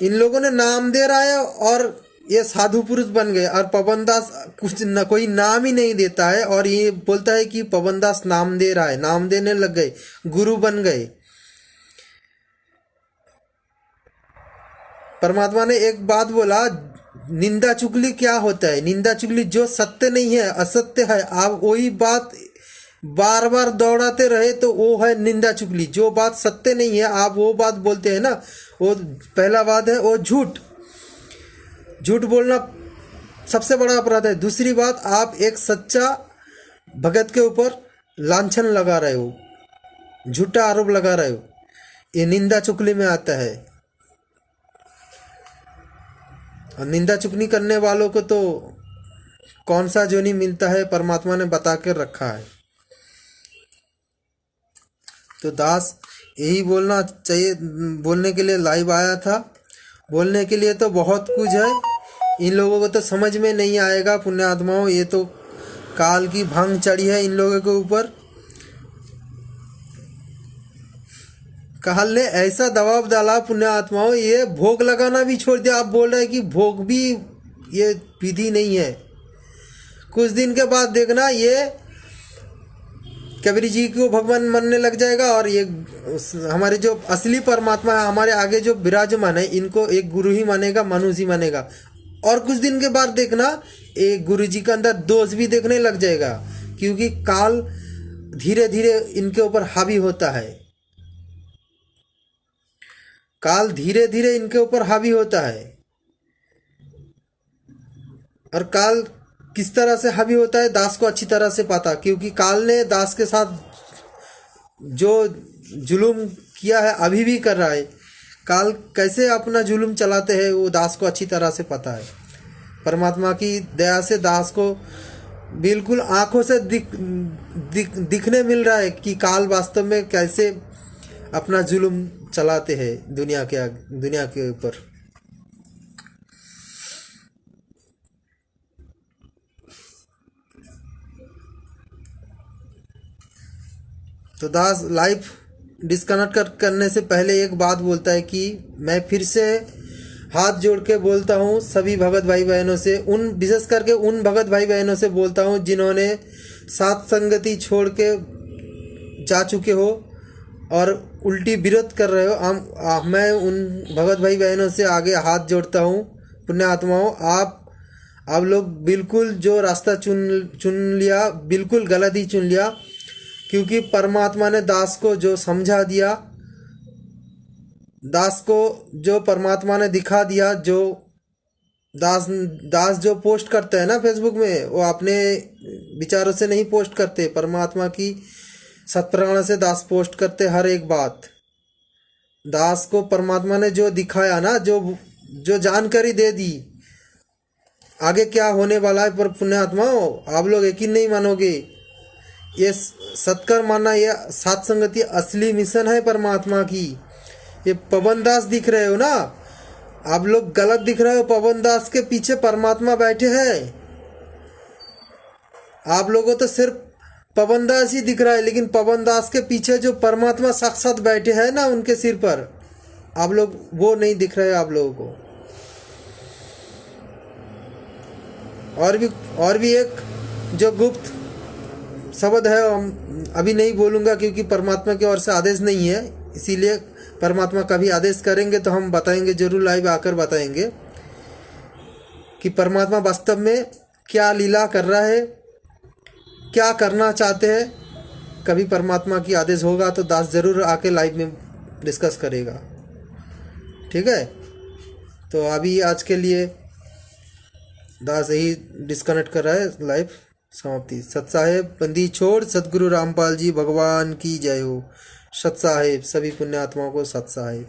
इन लोगों ने नाम दे रहा है और ये साधु पुरुष बन गए। और पवनदास कुछ न कोई नाम ही नहीं देता है, और ये बोलता है कि पवनदास नाम दे रहा है, नाम देने लग गए, गुरु बन गए। परमात्मा ने एक बात बोला, निंदा चुगली क्या होता है? निंदा चुगली जो सत्य नहीं है, असत्य है, आप वही बात बार बार दौड़ाते रहे तो वो है निंदा चुगली। जो बात सत्य नहीं है, आप वो बात बोलते हैं ना, वो पहला बात है वो झूठ। झूठ बोलना सबसे बड़ा अपराध है। दूसरी बात, आप एक सच्चा भगत के ऊपर लांछन लगा रहे हो, झूठा आरोप लगा रहे हो, ये निंदा चुगली में आता है। और निंदा चुगली करने वालों को तो कौन सा जोनी मिलता है, परमात्मा ने बता कर रखा है। तो दास यही बोलना चाहिए, बोलने के लिए लाइव आया था। बोलने के लिए तो बहुत कुछ है, इन लोगों को तो समझ में नहीं आएगा। पुण्यात्माओं, ये तो काल की भांग चढ़ी है इन लोगों के ऊपर। काल ने ऐसा दबाव डाला पुण्यात्माओं, ये भोग लगाना भी छोड़ दिया। आप बोल रहे हैं कि भोग भी ये विधि नहीं है। कुछ दिन के बाद देखना, ये कबीर जी को भगवान मानने लग जाएगा, और ये हमारे जो असली परमात्मा है, हमारे आगे जो विराजमान है, इनको एक गुरु ही मानेगा, मनुष्य ही मानेगा। और कुछ दिन के बाद देखना, एक गुरु जी के अंदर दोष भी देखने लग जाएगा, क्योंकि काल धीरे धीरे इनके ऊपर हावी होता है। काल धीरे धीरे इनके ऊपर हावी होता है। और काल किस तरह से हावी होता है, दास को अच्छी तरह से पता, क्योंकि काल ने दास के साथ जो जुल्म किया है, अभी भी कर रहा है। काल कैसे अपना जुल्म चलाते हैं, वो दास को अच्छी तरह से पता है। परमात्मा की दया से दास को बिल्कुल आंखों से दिखने मिल रहा है कि काल वास्तव में कैसे अपना जुल्म चलाते हैं दुनिया के ऊपर। तो दास लाइव डिस्कनेक्ट करने से पहले एक बात बोलता है कि मैं फिर से हाथ जोड़ के बोलता हूँ सभी भगत भाई बहनों से, उन विशेष करके उन भगत भाई बहनों से बोलता हूँ जिन्होंने साथ संगति छोड़ के जा चुके हो और उल्टी विरोध कर रहे हो। मैं उन भगत भाई बहनों से आगे हाथ जोड़ता हूँ। पुण्य आत्माओं, आप लोग बिल्कुल जो रास्ता चुन लिया बिल्कुल गलत ही चुन लिया, क्योंकि परमात्मा ने दास को जो समझा दिया, दास को जो परमात्मा ने दिखा दिया, जो दास जो पोस्ट करते हैं ना फेसबुक में, वो अपने विचारों से नहीं पोस्ट करते, परमात्मा की सत्प्रेरणा से दास पोस्ट करते हर एक बात। दास को परमात्मा ने जो दिखाया ना, जो जानकारी दे दी आगे क्या होने वाला है, पर पुण्य आत्माओं आप लोग यकीन नहीं मानोगे। ये सत्कर मानना, ये सात संगति असली मिशन है परमात्मा की। ये पवन दास दिख रहे हो ना, आप लोग गलत दिख रहे हो। पवन दास के पीछे परमात्मा बैठे हैं। आप लोगों तो सिर्फ पवन दास ही दिख रहा है, लेकिन पवन दास के पीछे जो परमात्मा साक्षात बैठे हैं ना, उनके सिर पर आप लोग वो नहीं दिख रहे आप लोगों को। और भी एक जो गुप्त शब्द है, हम अभी नहीं बोलूँगा क्योंकि परमात्मा की ओर से आदेश नहीं है, इसीलिए परमात्मा कभी आदेश करेंगे तो हम बताएंगे, जरूर लाइव आकर बताएंगे कि परमात्मा वास्तव में क्या लीला कर रहा है, क्या करना चाहते हैं। कभी परमात्मा की आदेश होगा तो दास जरूर आके लाइव में डिस्कस करेगा, ठीक है। तो अभी आज के लिए दास यही डिस्कनेक्ट कर रहा है, लाइव समाप्ति। सत साहेब बंदी छोड़, सतगुरु रामपाल जी भगवान की जय हो। सत साहेब, सभी पुण्यात्माओं को सत साहेब।